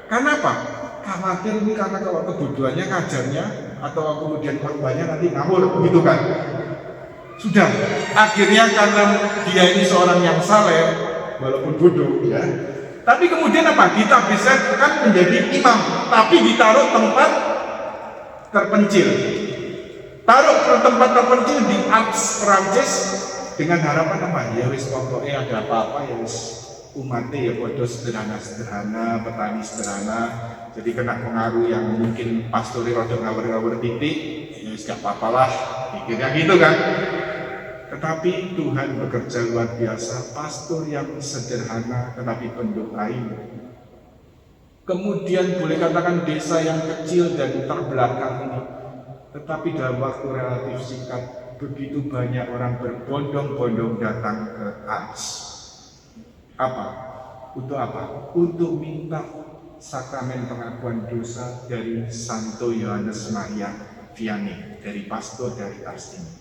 Karena apa? Khawatir ini karena kalau kebodohannya ngajarnya atau kemudian korbannya nanti ngawur, begitu kan? Sudah, akhirnya karena dia ini seorang yang saleh, walaupun bodoh ya, tapi kemudian apa? Ditabiskan kan menjadi imam, tapi ditaruh tempat terpencil. Taruh ke tempat terpencil di Alps Perancis dengan harapan apa? Ya wis pokoknya ada apa-apa ya wis umatnya ya bodoh sederhana-sederhana, petani sederhana. Jadi kena pengaruh yang mungkin pastori rada ngawur-ngawur titik, ya wis gak apa-apalah, pikirnya gitu kan. Tetapi Tuhan bekerja luar biasa, pastor yang sederhana tetapi pendoa ini. Kemudian boleh katakan desa yang kecil dan terbelakang ini, tetapi dalam waktu relatif singkat begitu banyak orang berbondong-bondong datang ke Ars. Apa? Untuk apa? Untuk minta sakramen pengakuan dosa dari Santo Yohanes Maria Vianney, dari pastor dari Ars ini.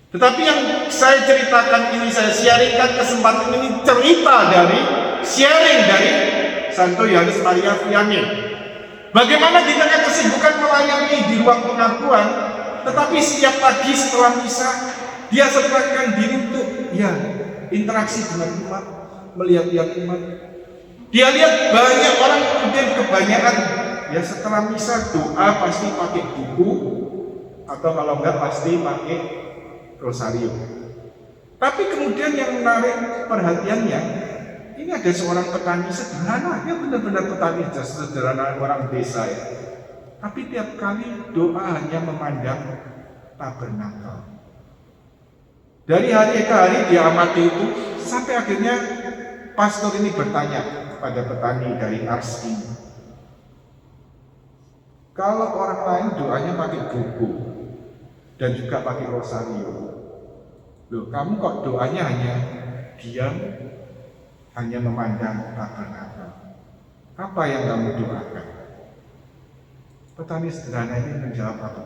Tetapi yang saya ceritakan ini, saya sharingkan kesempatan ini cerita dari sharing dari Santo Yohanes Maria Vianney. Bagaimana di tengah kesibukan melayani di ruang pengakuan, tetapi setiap pagi setelah misa dia serahkan diri untuk ya interaksi dengan umat, melihat-lihat umat. Dia lihat banyak orang kemudian kebanyakan ya setelah misa doa pasti pakai buku atau kalau enggak pasti pakai rosario. Tapi kemudian yang menarik perhatiannya, ini ada seorang petani sederhana, dia benar-benar petani sederhana orang desa ya. Tapi tiap kali doa hanya memandang tabernakel. Dari hari ke hari dia amati itu, sampai akhirnya pastor ini bertanya pada petani dari Ars ini, kalau orang lain doanya pakai buku dan juga pakai rosario, loh kamu kok doanya hanya diam, hanya memandang tabernakel? Apa yang kamu doakan? Petani sederhana ini menjawab apa?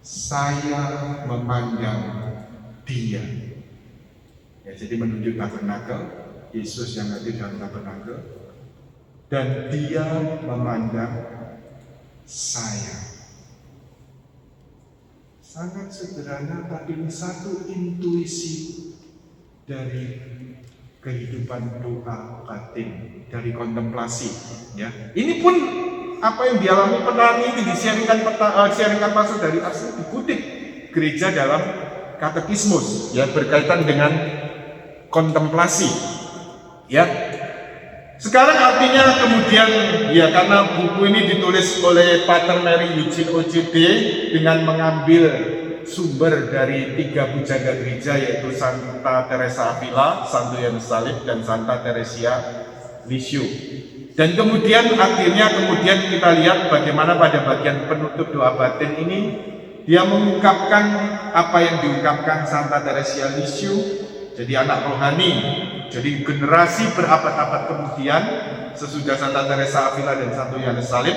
Saya memandang dia. Ya, jadi menunjuk tabernakel, Yesus yang hadir dalam tabernakel. dan Dia memandang saya. Sangat sederhana, tapi ini satu intuisi dari kehidupan doa batin, dari kontemplasi. Ya, ini pun apa yang dialami petani ini disiaringkan Pastor dari asli dikutip gereja dalam katekismus, ya, berkaitan dengan kontemplasi. Ya, sekarang artinya kemudian, ya, karena buku ini ditulis oleh Pater Mary Eugene OJD dengan mengambil sumber dari 3 pujangga gereja, yaitu Santa Teresa Avila, Santo Yohanes Salib, dan Santa Teresia Lisieux. Dan kemudian akhirnya kita lihat bagaimana pada bagian penutup doa batin ini dia mengungkapkan apa yang diungkapkan Santa Teresia Lisieux, jadi anak rohani, jadi generasi berabad-abad kemudian sesudah Santa Teresa Avila dan Santo Yohanes Salib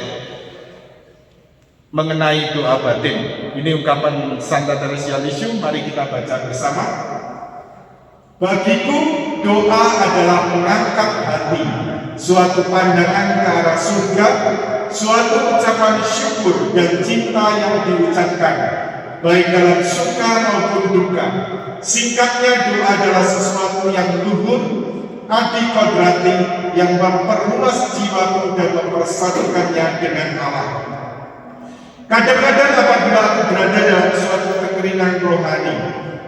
mengenai doa batin. Ini ungkapan Santa Teresia Lisieux, mari kita baca bersama. Bagiku doa adalah mengangkat hati, suatu pandangan ke arah surga, suatu ucapan syukur dan cinta yang diucapkan, baik dalam suka maupun duka. Singkatnya, doa adalah sesuatu yang luhur, adikodrati, yang memperluas jiwaku dan mempersatukannya dengan Allah. Kadang-kadang apabila aku berada dalam suatu kekeringan rohani,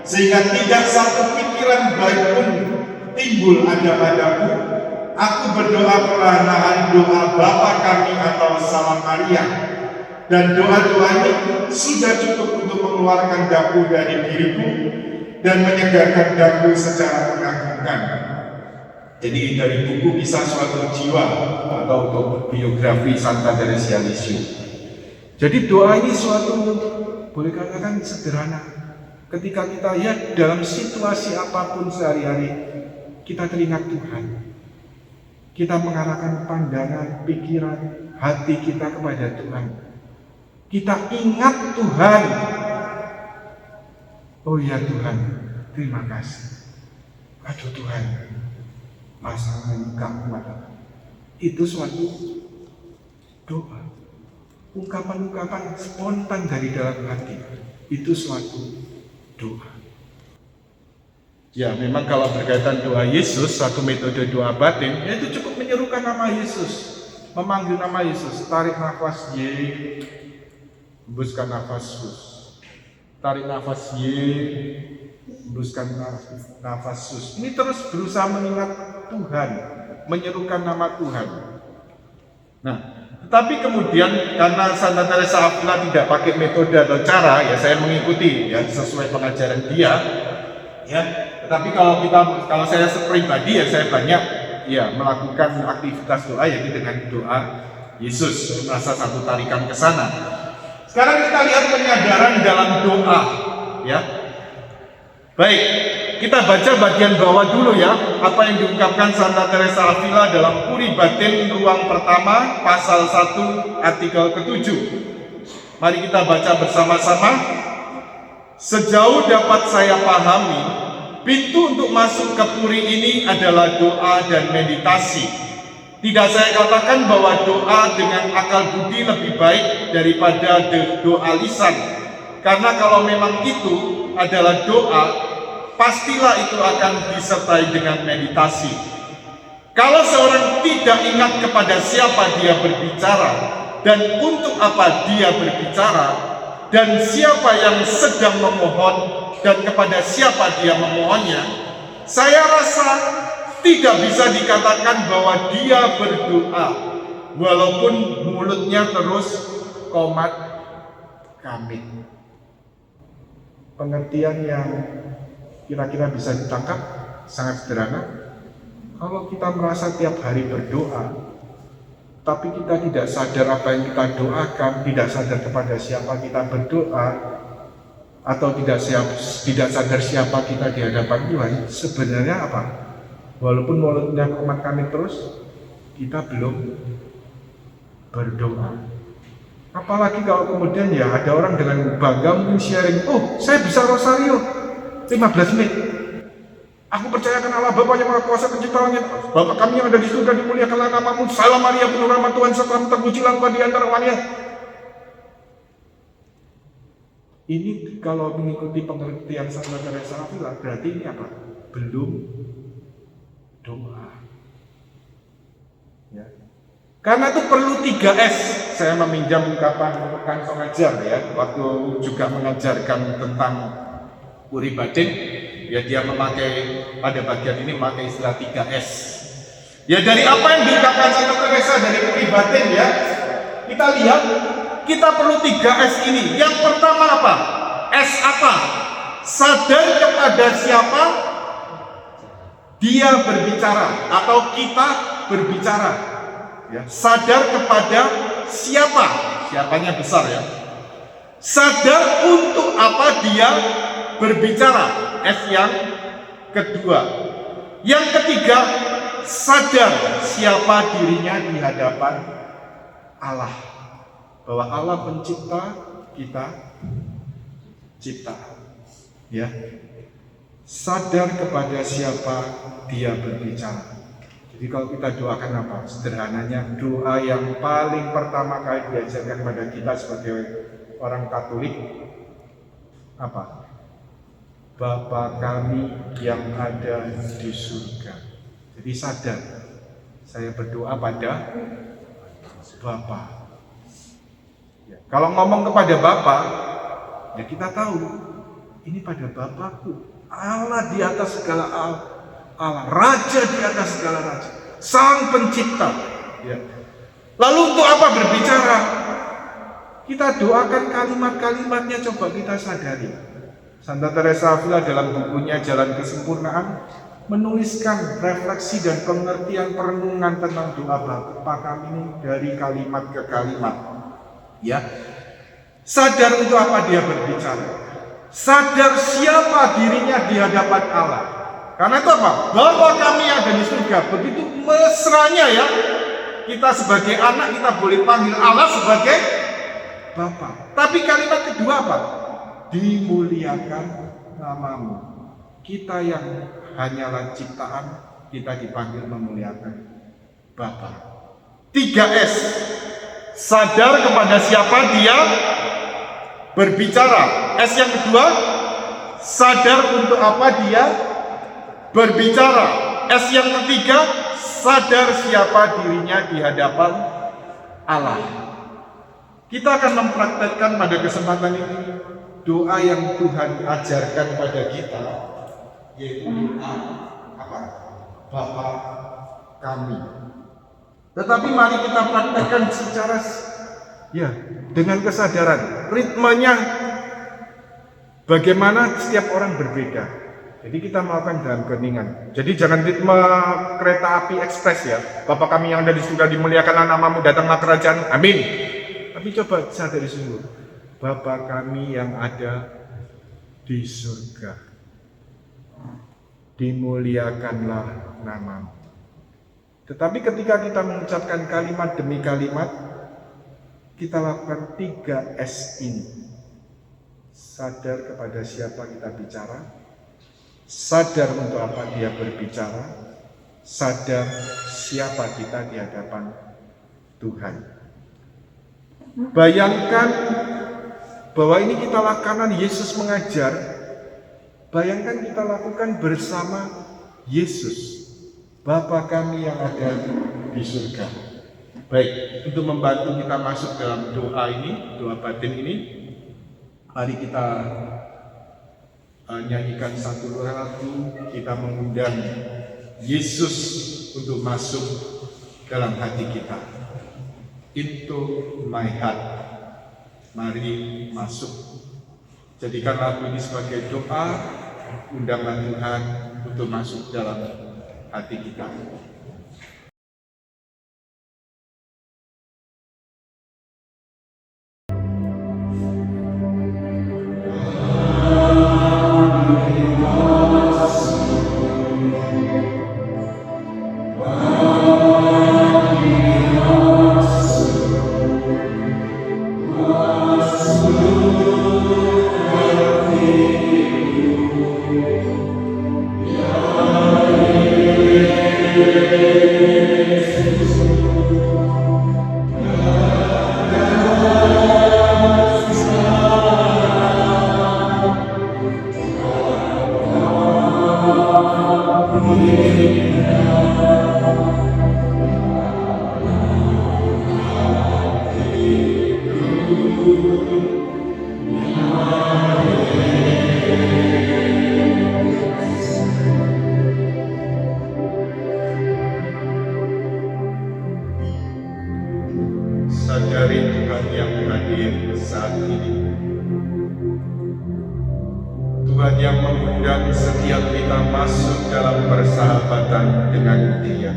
sehingga tidak satu pikiran baik pun timbul ada padaku, aku berdoa perlahan-lahan doa Bapa kami atau Salam Maria, dan doa-doanya sudah cukup untuk mengeluarkan daku dari diriku dan menyegarkan daku secara mengagumkan. Jadi dari buku Kisah Suatu Jiwa atau autobiografi Santa Teresia Lisieux. Jadi doa ini suatu, boleh katakan sederhana. Ketika kita lihat dalam situasi apapun sehari-hari, kita teringat Tuhan. Kita mengarahkan pandangan, pikiran, hati kita kepada Tuhan. Kita ingat Tuhan. Oh ya Tuhan, terima kasih. Aduh Tuhan, masalah ini kamu adalah. Itu suatu doa. Ungkapan-ungkapan spontan dari dalam hati. Itu suatu doa. Ya, memang kalau berkaitan doa Yesus, satu metode doa batin, yaitu cukup menyerukan nama Yesus, memanggil nama Yesus, tarik nafas Y, hembuskan nafas sus, tarik nafas Y, hembuskan nafas sus. Ini terus berusaha mengingat Tuhan, menyerukan nama Tuhan. Nah, tetapi kemudian karena Santa Teresa Avila tidak pakai metode atau cara, ya saya mengikuti ya sesuai pengajaran dia, ya. Tetapi kalau saya pribadi, ya saya banyak ya melakukan aktivitas doa yaitu dengan doa Yesus, merasa satu tarikan ke sana. Sekarang kita lihat penyadaran dalam doa, ya. Baik, kita baca bagian bawah dulu ya, apa yang diungkapkan Santa Teresa Avila dalam Puri Batin ruang pertama, pasal 1, artikel ke-7. Mari kita baca bersama-sama. Sejauh dapat saya pahami, pintu untuk masuk ke Puri ini adalah doa dan meditasi. Tidak saya katakan bahwa doa dengan akal budi lebih baik daripada doa lisan. Karena kalau memang itu adalah doa, pastilah itu akan disertai dengan meditasi. Kalau seorang tidak ingat kepada siapa dia berbicara dan untuk apa dia berbicara dan siapa yang sedang memohon dan kepada siapa dia memohonnya, saya rasa tidak bisa dikatakan bahwa dia berdoa walaupun mulutnya terus komat kamit. Pengertian yang kira-kira bisa ditangkap sangat sederhana. Kalau kita merasa tiap hari berdoa, tapi kita tidak sadar apa yang kita doakan, tidak sadar kepada siapa kita berdoa, atau tidak sadar siapa kita di hadapan Tuhan, sebenarnya apa? Walaupun mulutnya komat kamit terus, kita belum berdoa. Apalagi kalau kemudian ya ada orang dengan bangga mungkin sharing, oh saya bisa rosario 15 menit. Aku percayakan Allah Bapa yang Maha Kuasa pencipta langit. Bapa kami yang ada di surga, dimuliakanlah namamu. Salam Maria, penuh rahmat Tuhan serta terpujilah engkau di antara wanita. Ini kalau mengikuti pengertian Santa Teresa Avila, berarti ini apa? Belum doa. Ya. Karena itu perlu 3S. Saya meminjam ungkapan rekan pengajar ya, waktu juga mengajarkan tentang Uri Batin, ya dia memakai pada bagian ini memakai istilah 3S. Ya dari apa yang diungkapkan Santa Teresa dari Uri Batin ya, kita lihat kita perlu 3S ini. Yang pertama apa? S apa? Sadar kepada siapa dia berbicara atau kita berbicara. Ya, sadar kepada siapa? Siapanya besar ya. Sadar untuk apa dia berbicara. S yang kedua. Yang ketiga, sadar siapa dirinya di hadapan Allah. Bahwa Allah pencipta kita ciptaan. Ya. Sadar kepada siapa dia berbicara. Jadi kalau kita doakan apa? Sederhananya doa yang paling pertama kali diajarkan pada kita sebagai orang Katolik apa? Bapa kami yang ada di surga. Jadi sadar, saya berdoa pada Bapa. Ya. Kalau ngomong kepada Bapa, ya kita tahu ini pada Bapakku. Allah di atas segala Allah, Raja di atas segala raja, Sang Pencipta. Ya. Lalu untuk apa berbicara? Kita doakan kalimat-kalimatnya, coba kita sadari. Santa Teresa Avila dalam bukunya Jalan Kesempurnaan menuliskan refleksi dan pengertian perenungan tentang doa Bapa kami ini dari kalimat ke kalimat. Ya, sadar untuk apa dia berbicara. Sadar siapa dirinya di hadapan Allah. Karena itu apa? Bapa kami yang ada di surga. Begitu mesranya ya. Kita sebagai anak kita boleh panggil Allah sebagai Bapa. Tapi kalimat kedua apa? Dimuliakan namamu. Kita yang hanyalah ciptaan, kita dipanggil memuliakan Bapa. 3S. Sadar kepada siapa dia berbicara. S yang kedua, sadar untuk apa dia berbicara. S yang ketiga, sadar siapa dirinya di hadapan Allah. Kita akan mempraktekkan pada kesempatan ini doa yang Tuhan ajarkan pada kita, yaitu doa apa? Bapa kami. Tetapi mari kita praktekkan secara ya dengan kesadaran. Ritmenya bagaimana setiap orang berbeda. Jadi kita melakukan dalam keheningan. Jadi jangan ritme kereta api ekspres ya. Bapa kami yang ada di surga, dimuliakanlah namamu, datanglah kerajaan. Amin. Tapi coba sadari sungguh. Bapa kami yang ada di surga, dimuliakanlah namamu. Tetapi ketika kita mengucapkan kalimat demi kalimat, kita lakukan 3S ini. Sadar kepada siapa kita bicara, sadar untuk apa dia berbicara, sadar siapa kita di hadapan Tuhan. Bayangkan bahwa ini kita lakukan, Yesus mengajar. Bayangkan kita lakukan bersama Yesus, Bapa kami yang ada di surga. Baik, untuk membantu kita masuk dalam doa ini, doa batin ini, mari kita nyanyikan satu lagu. Kita mengundang Yesus untuk masuk dalam hati kita. Into my heart. Mari masuk. Jadikan lagu ini sebagai doa. Undanglah Tuhan untuk masuk dalam hati kita. Yeah. Sadari Tuhan yang hadir saat ini. Tuhan yang mengundang setiap kita masuk dalam persahabatan dengan Dia.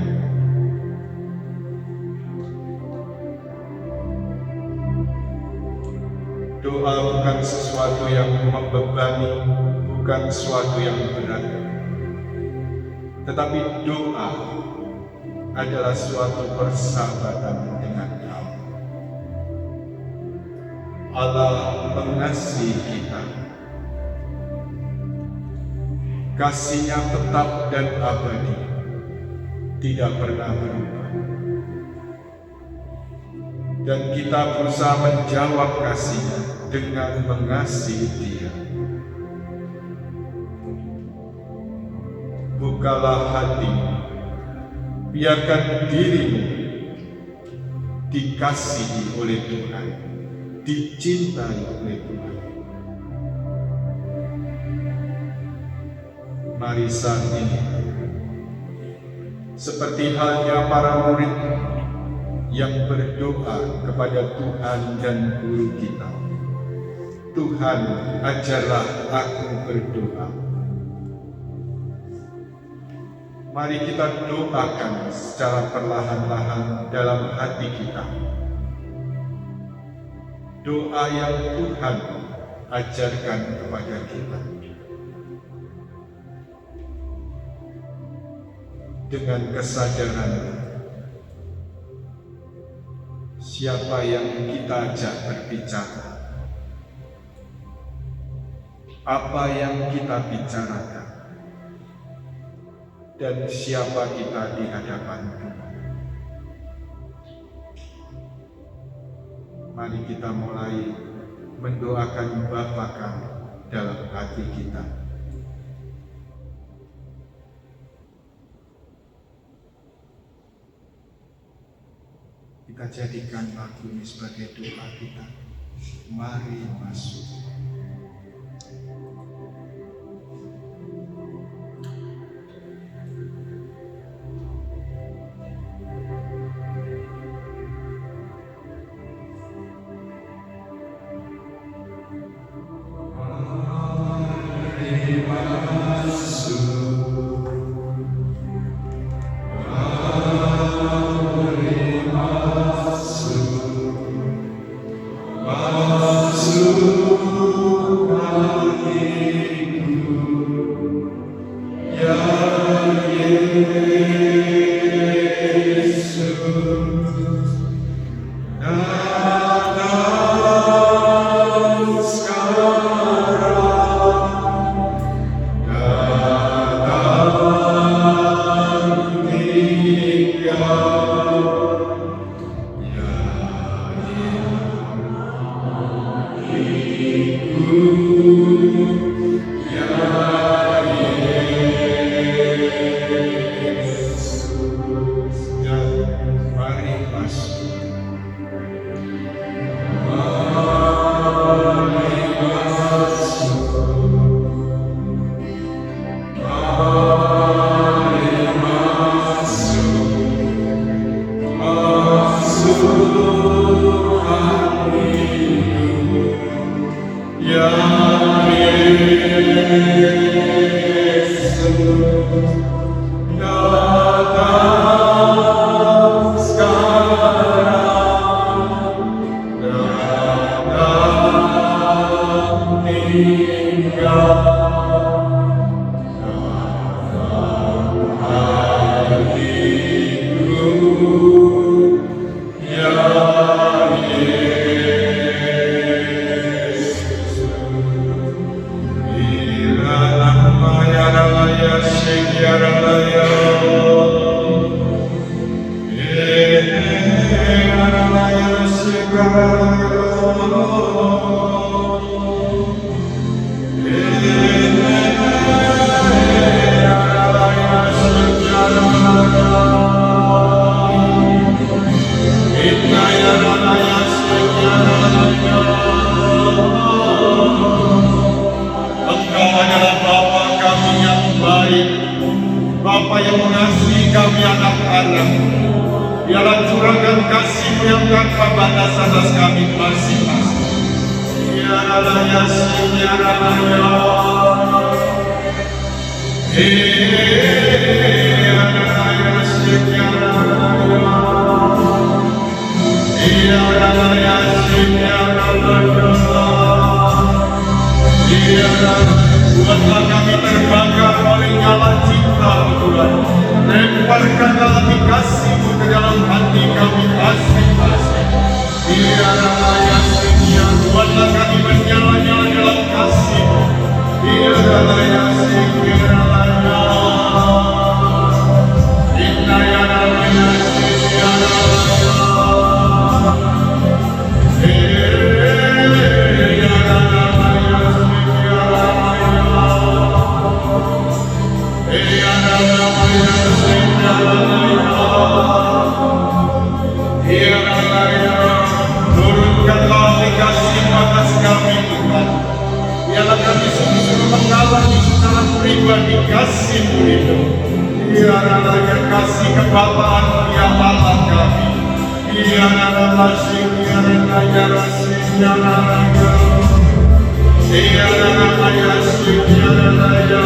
Doa bukan sesuatu yang membebani, bukan sesuatu yang berat. Tetapi doa adalah suatu persahabatan dengan Allah. Allah mengasihi kita. Kasih-Nya tetap dan abadi, tidak pernah berubah. Dan kita berusaha menjawab kasih-Nya dengan mengasihi Dia. Bukalah hatimu, biarkan dirimu dikasihi oleh Tuhan, dicintai oleh Tuhan. Mari saat ini, seperti halnya para murid yang berdoa kepada Tuhan dan Guru kita, Tuhan, ajarlah aku berdoa. Mari kita doakan secara perlahan-lahan dalam hati kita. Doa yang Tuhan ajarkan kepada kita. Dengan kesadaran siapa yang kita ajak berbicara, apa yang kita bicarakan, dan siapa kita di hadapan Tuhan. Mari kita mulai mendoakan Bapa kami dalam hati kita. Kita jadikan lagu ini sebagai doa kita. Mari masuk. Datang sekarang. Bapa yang mengasihi kami anak-anak, biarlah curahkan kasih-Mu yang tanpa batas atas kami masing-masing. Ya Allah, ya Tuhan, ya Allah, ya Allah. Ya Allah, ya Tuhan, ya Allah, ya Allah. Ya Allah, ya Tuhan, ya Allah, ya Allah. Ya Allah, buatlah kami terbakar oleh nyala cinta Tuhan. Lemparkanlah api kasih-Mu ke dalam hati kami masing-masing. Biarlah ya Tuhan, buatlah kami menyala-nyala dalam kasih-Mu. Biarlah ya Tuhan, biarlah ya Inna ya Allah ya Tuhan, ya Allah ya turunkanlah kasih-Mu atas kami Tuhan. Biarlah kami sungguh-sungguh mengalami secara pribadi kasih-Mu itu. Biarlah ya kasih kebapaan-Mu ya Allah kami. Biarlah masih biarlah ya Rasul ya Allah ya. Biarlah ya Rasul biarlah ya.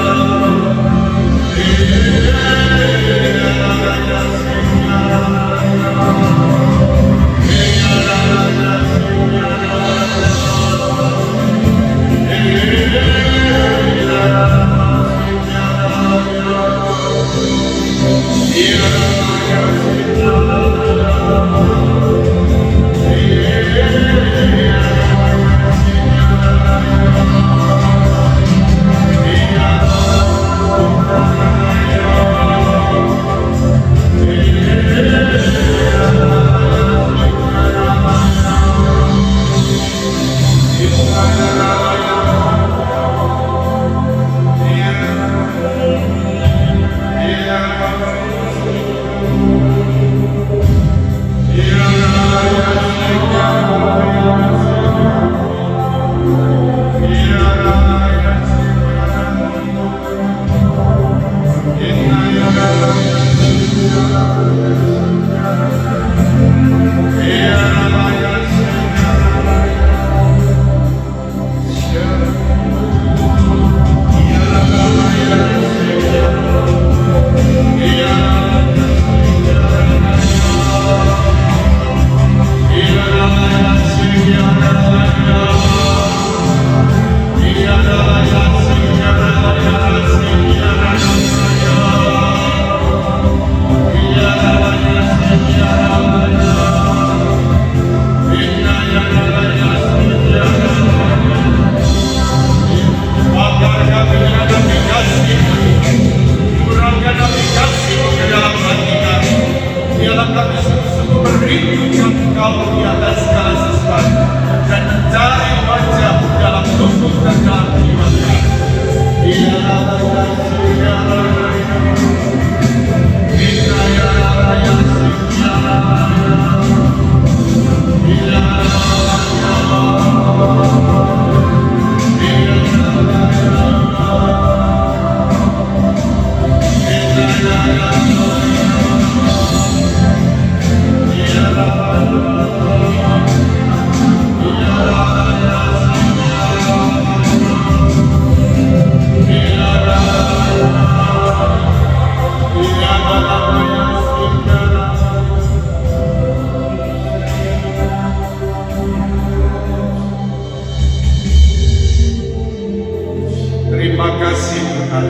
Terima kasih Tuhan.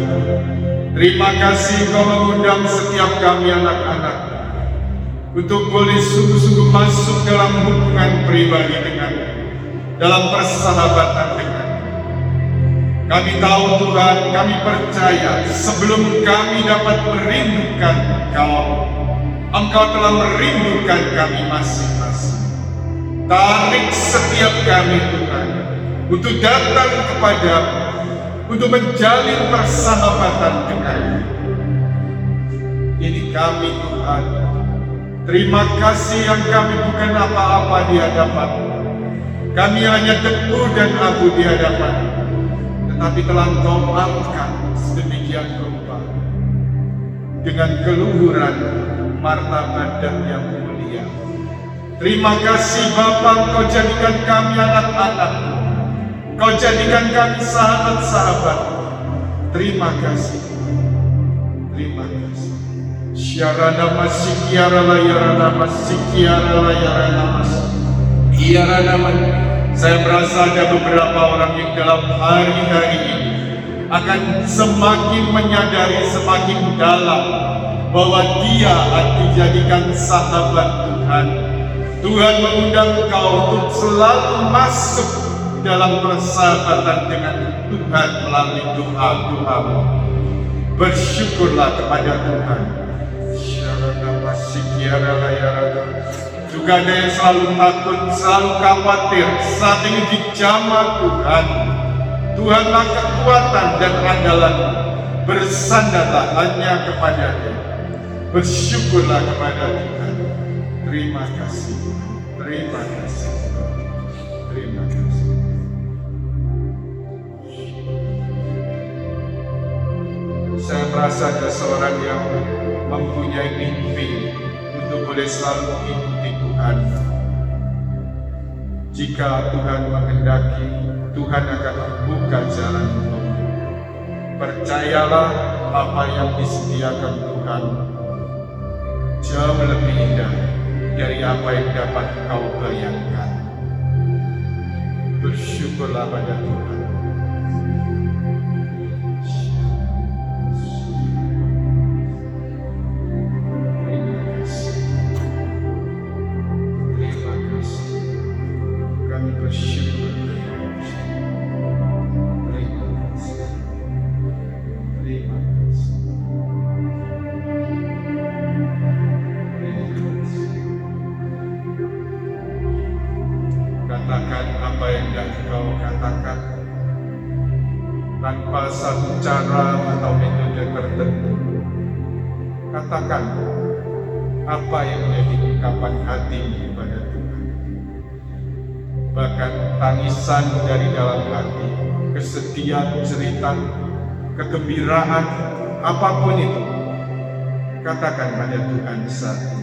Terima kasih Kau mengundang setiap kami anak-anak untuk boleh sungguh-sungguh masuk dalam hubungan pribadi dengan, dalam persahabatan dengan. Kami tahu Tuhan, kami percaya sebelum kami dapat merindukan Engkau, Engkau telah merindukan kami masing-masing. Tarik setiap kami Tuhan untuk datang kepadamu, untuk menjalin persahabatan denganmu. Ini kami Tuhan. Terima kasih yang kami bukan apa-apa di hadapan-Mu. Kami hanya debu dan abu di hadapan, tetapi telah Engkau angkat sedemikian rupa dengan keluhuran martabat dan yang mulia. Terima kasih Bapa, Engkau jadikan kami anak-anak-Mu. Engkau jadikan kami sahabat-sahabat. Terima kasih. Terima kasih. Syarana masikiara layarana masikiara layarana masikiara Saya merasa ada beberapa orang yang dalam hari-hari ini akan semakin menyadari semakin dalam bahwa dia akan dijadikan sahabat Tuhan. Tuhan mengundang kau untuk selalu masuk dalam persahabatan dengan Tuhan melalui doa-doamu. Bersyukurlah kepada Tuhan. Juga ada yang selalu takut, selalu khawatir. Saat ini dijamah Tuhan. Tuhanlah kekuatan dan andalan. Bersandarlah hanya kepada-Nya. Bersyukurlah kepada Tuhan. Terima kasih. Terima kasih. Terima kasih. Saya merasa ada seorang yang mempunyai mimpi untuk boleh selalu mengikuti Tuhan. Jika Tuhan menghendaki, Tuhan akan membuka jalan untukmu. Percayalah apa yang disediakan Tuhan jauh lebih indah dari apa yang dapat kau bayangkan. Bersyukurlah pada Tuhan. Katakan apa yang hendak kau katakan tanpa satu cara atau metode tertentu. Katakan apa yang menjadi ungkapan hatimu kepada Tuhan. Bahkan tangisan dari dalam hati, kesedihan, cerita, kegembiraan, apapun itu, katakan pada Tuhan saat ini.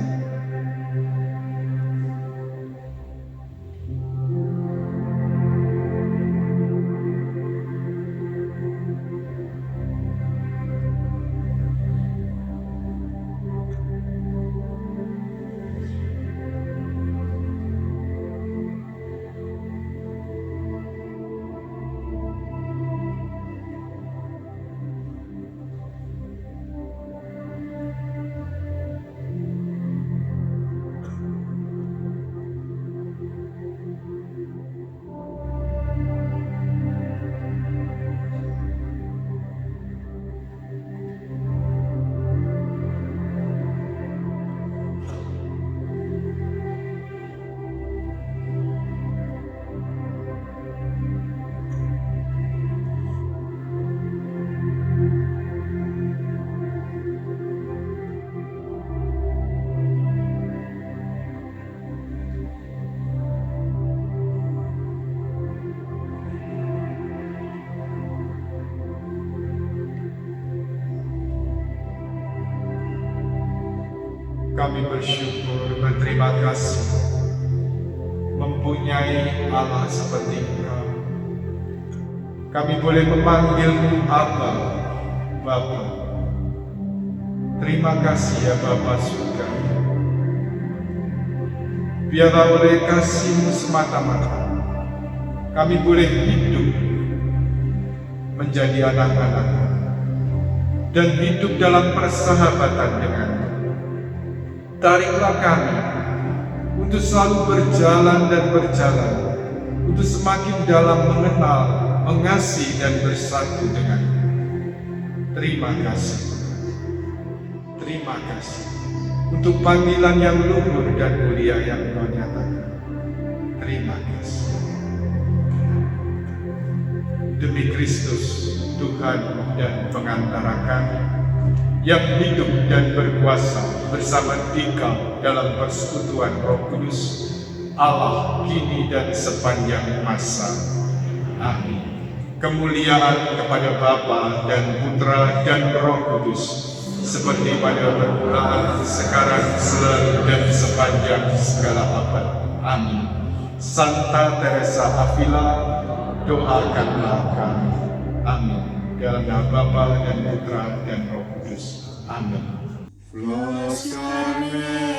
Kami bersyukur, berterima kasih mempunyai Allah seperti Engkau. Kami boleh memanggil-Mu Aba, Bapa. Terima kasih ya Bapa surga. Biarlah oleh kasih-Mu semata-mata kami boleh hidup menjadi anak-anak dan hidup dalam persahabatan dengan-Mu. Tariklah kami untuk selalu berjalan dan berjalan, untuk semakin dalam mengenal, mengasihi dan bersatu dengan-Mu. Terima kasih. Terima kasih untuk panggilan yang luhur dan mulia yang Kau nyatakan. Terima kasih. Demi Kristus, Tuhan dan pengantara kami, yang hidup dan berkuasa bersama Dikau dalam persekutuan Roh Kudus, Allah kini dan sepanjang masa. Amin. Kemuliaan kepada Bapa dan Putra dan Roh Kudus, seperti pada permulaan, sekarang, selalu, dan sepanjang segala abad. Amin. Santa Teresa Avila, doakanlah kami. Amin. Dalam nama Bapa dan Putra dan Roh Kudus. Amin. Los Carmen.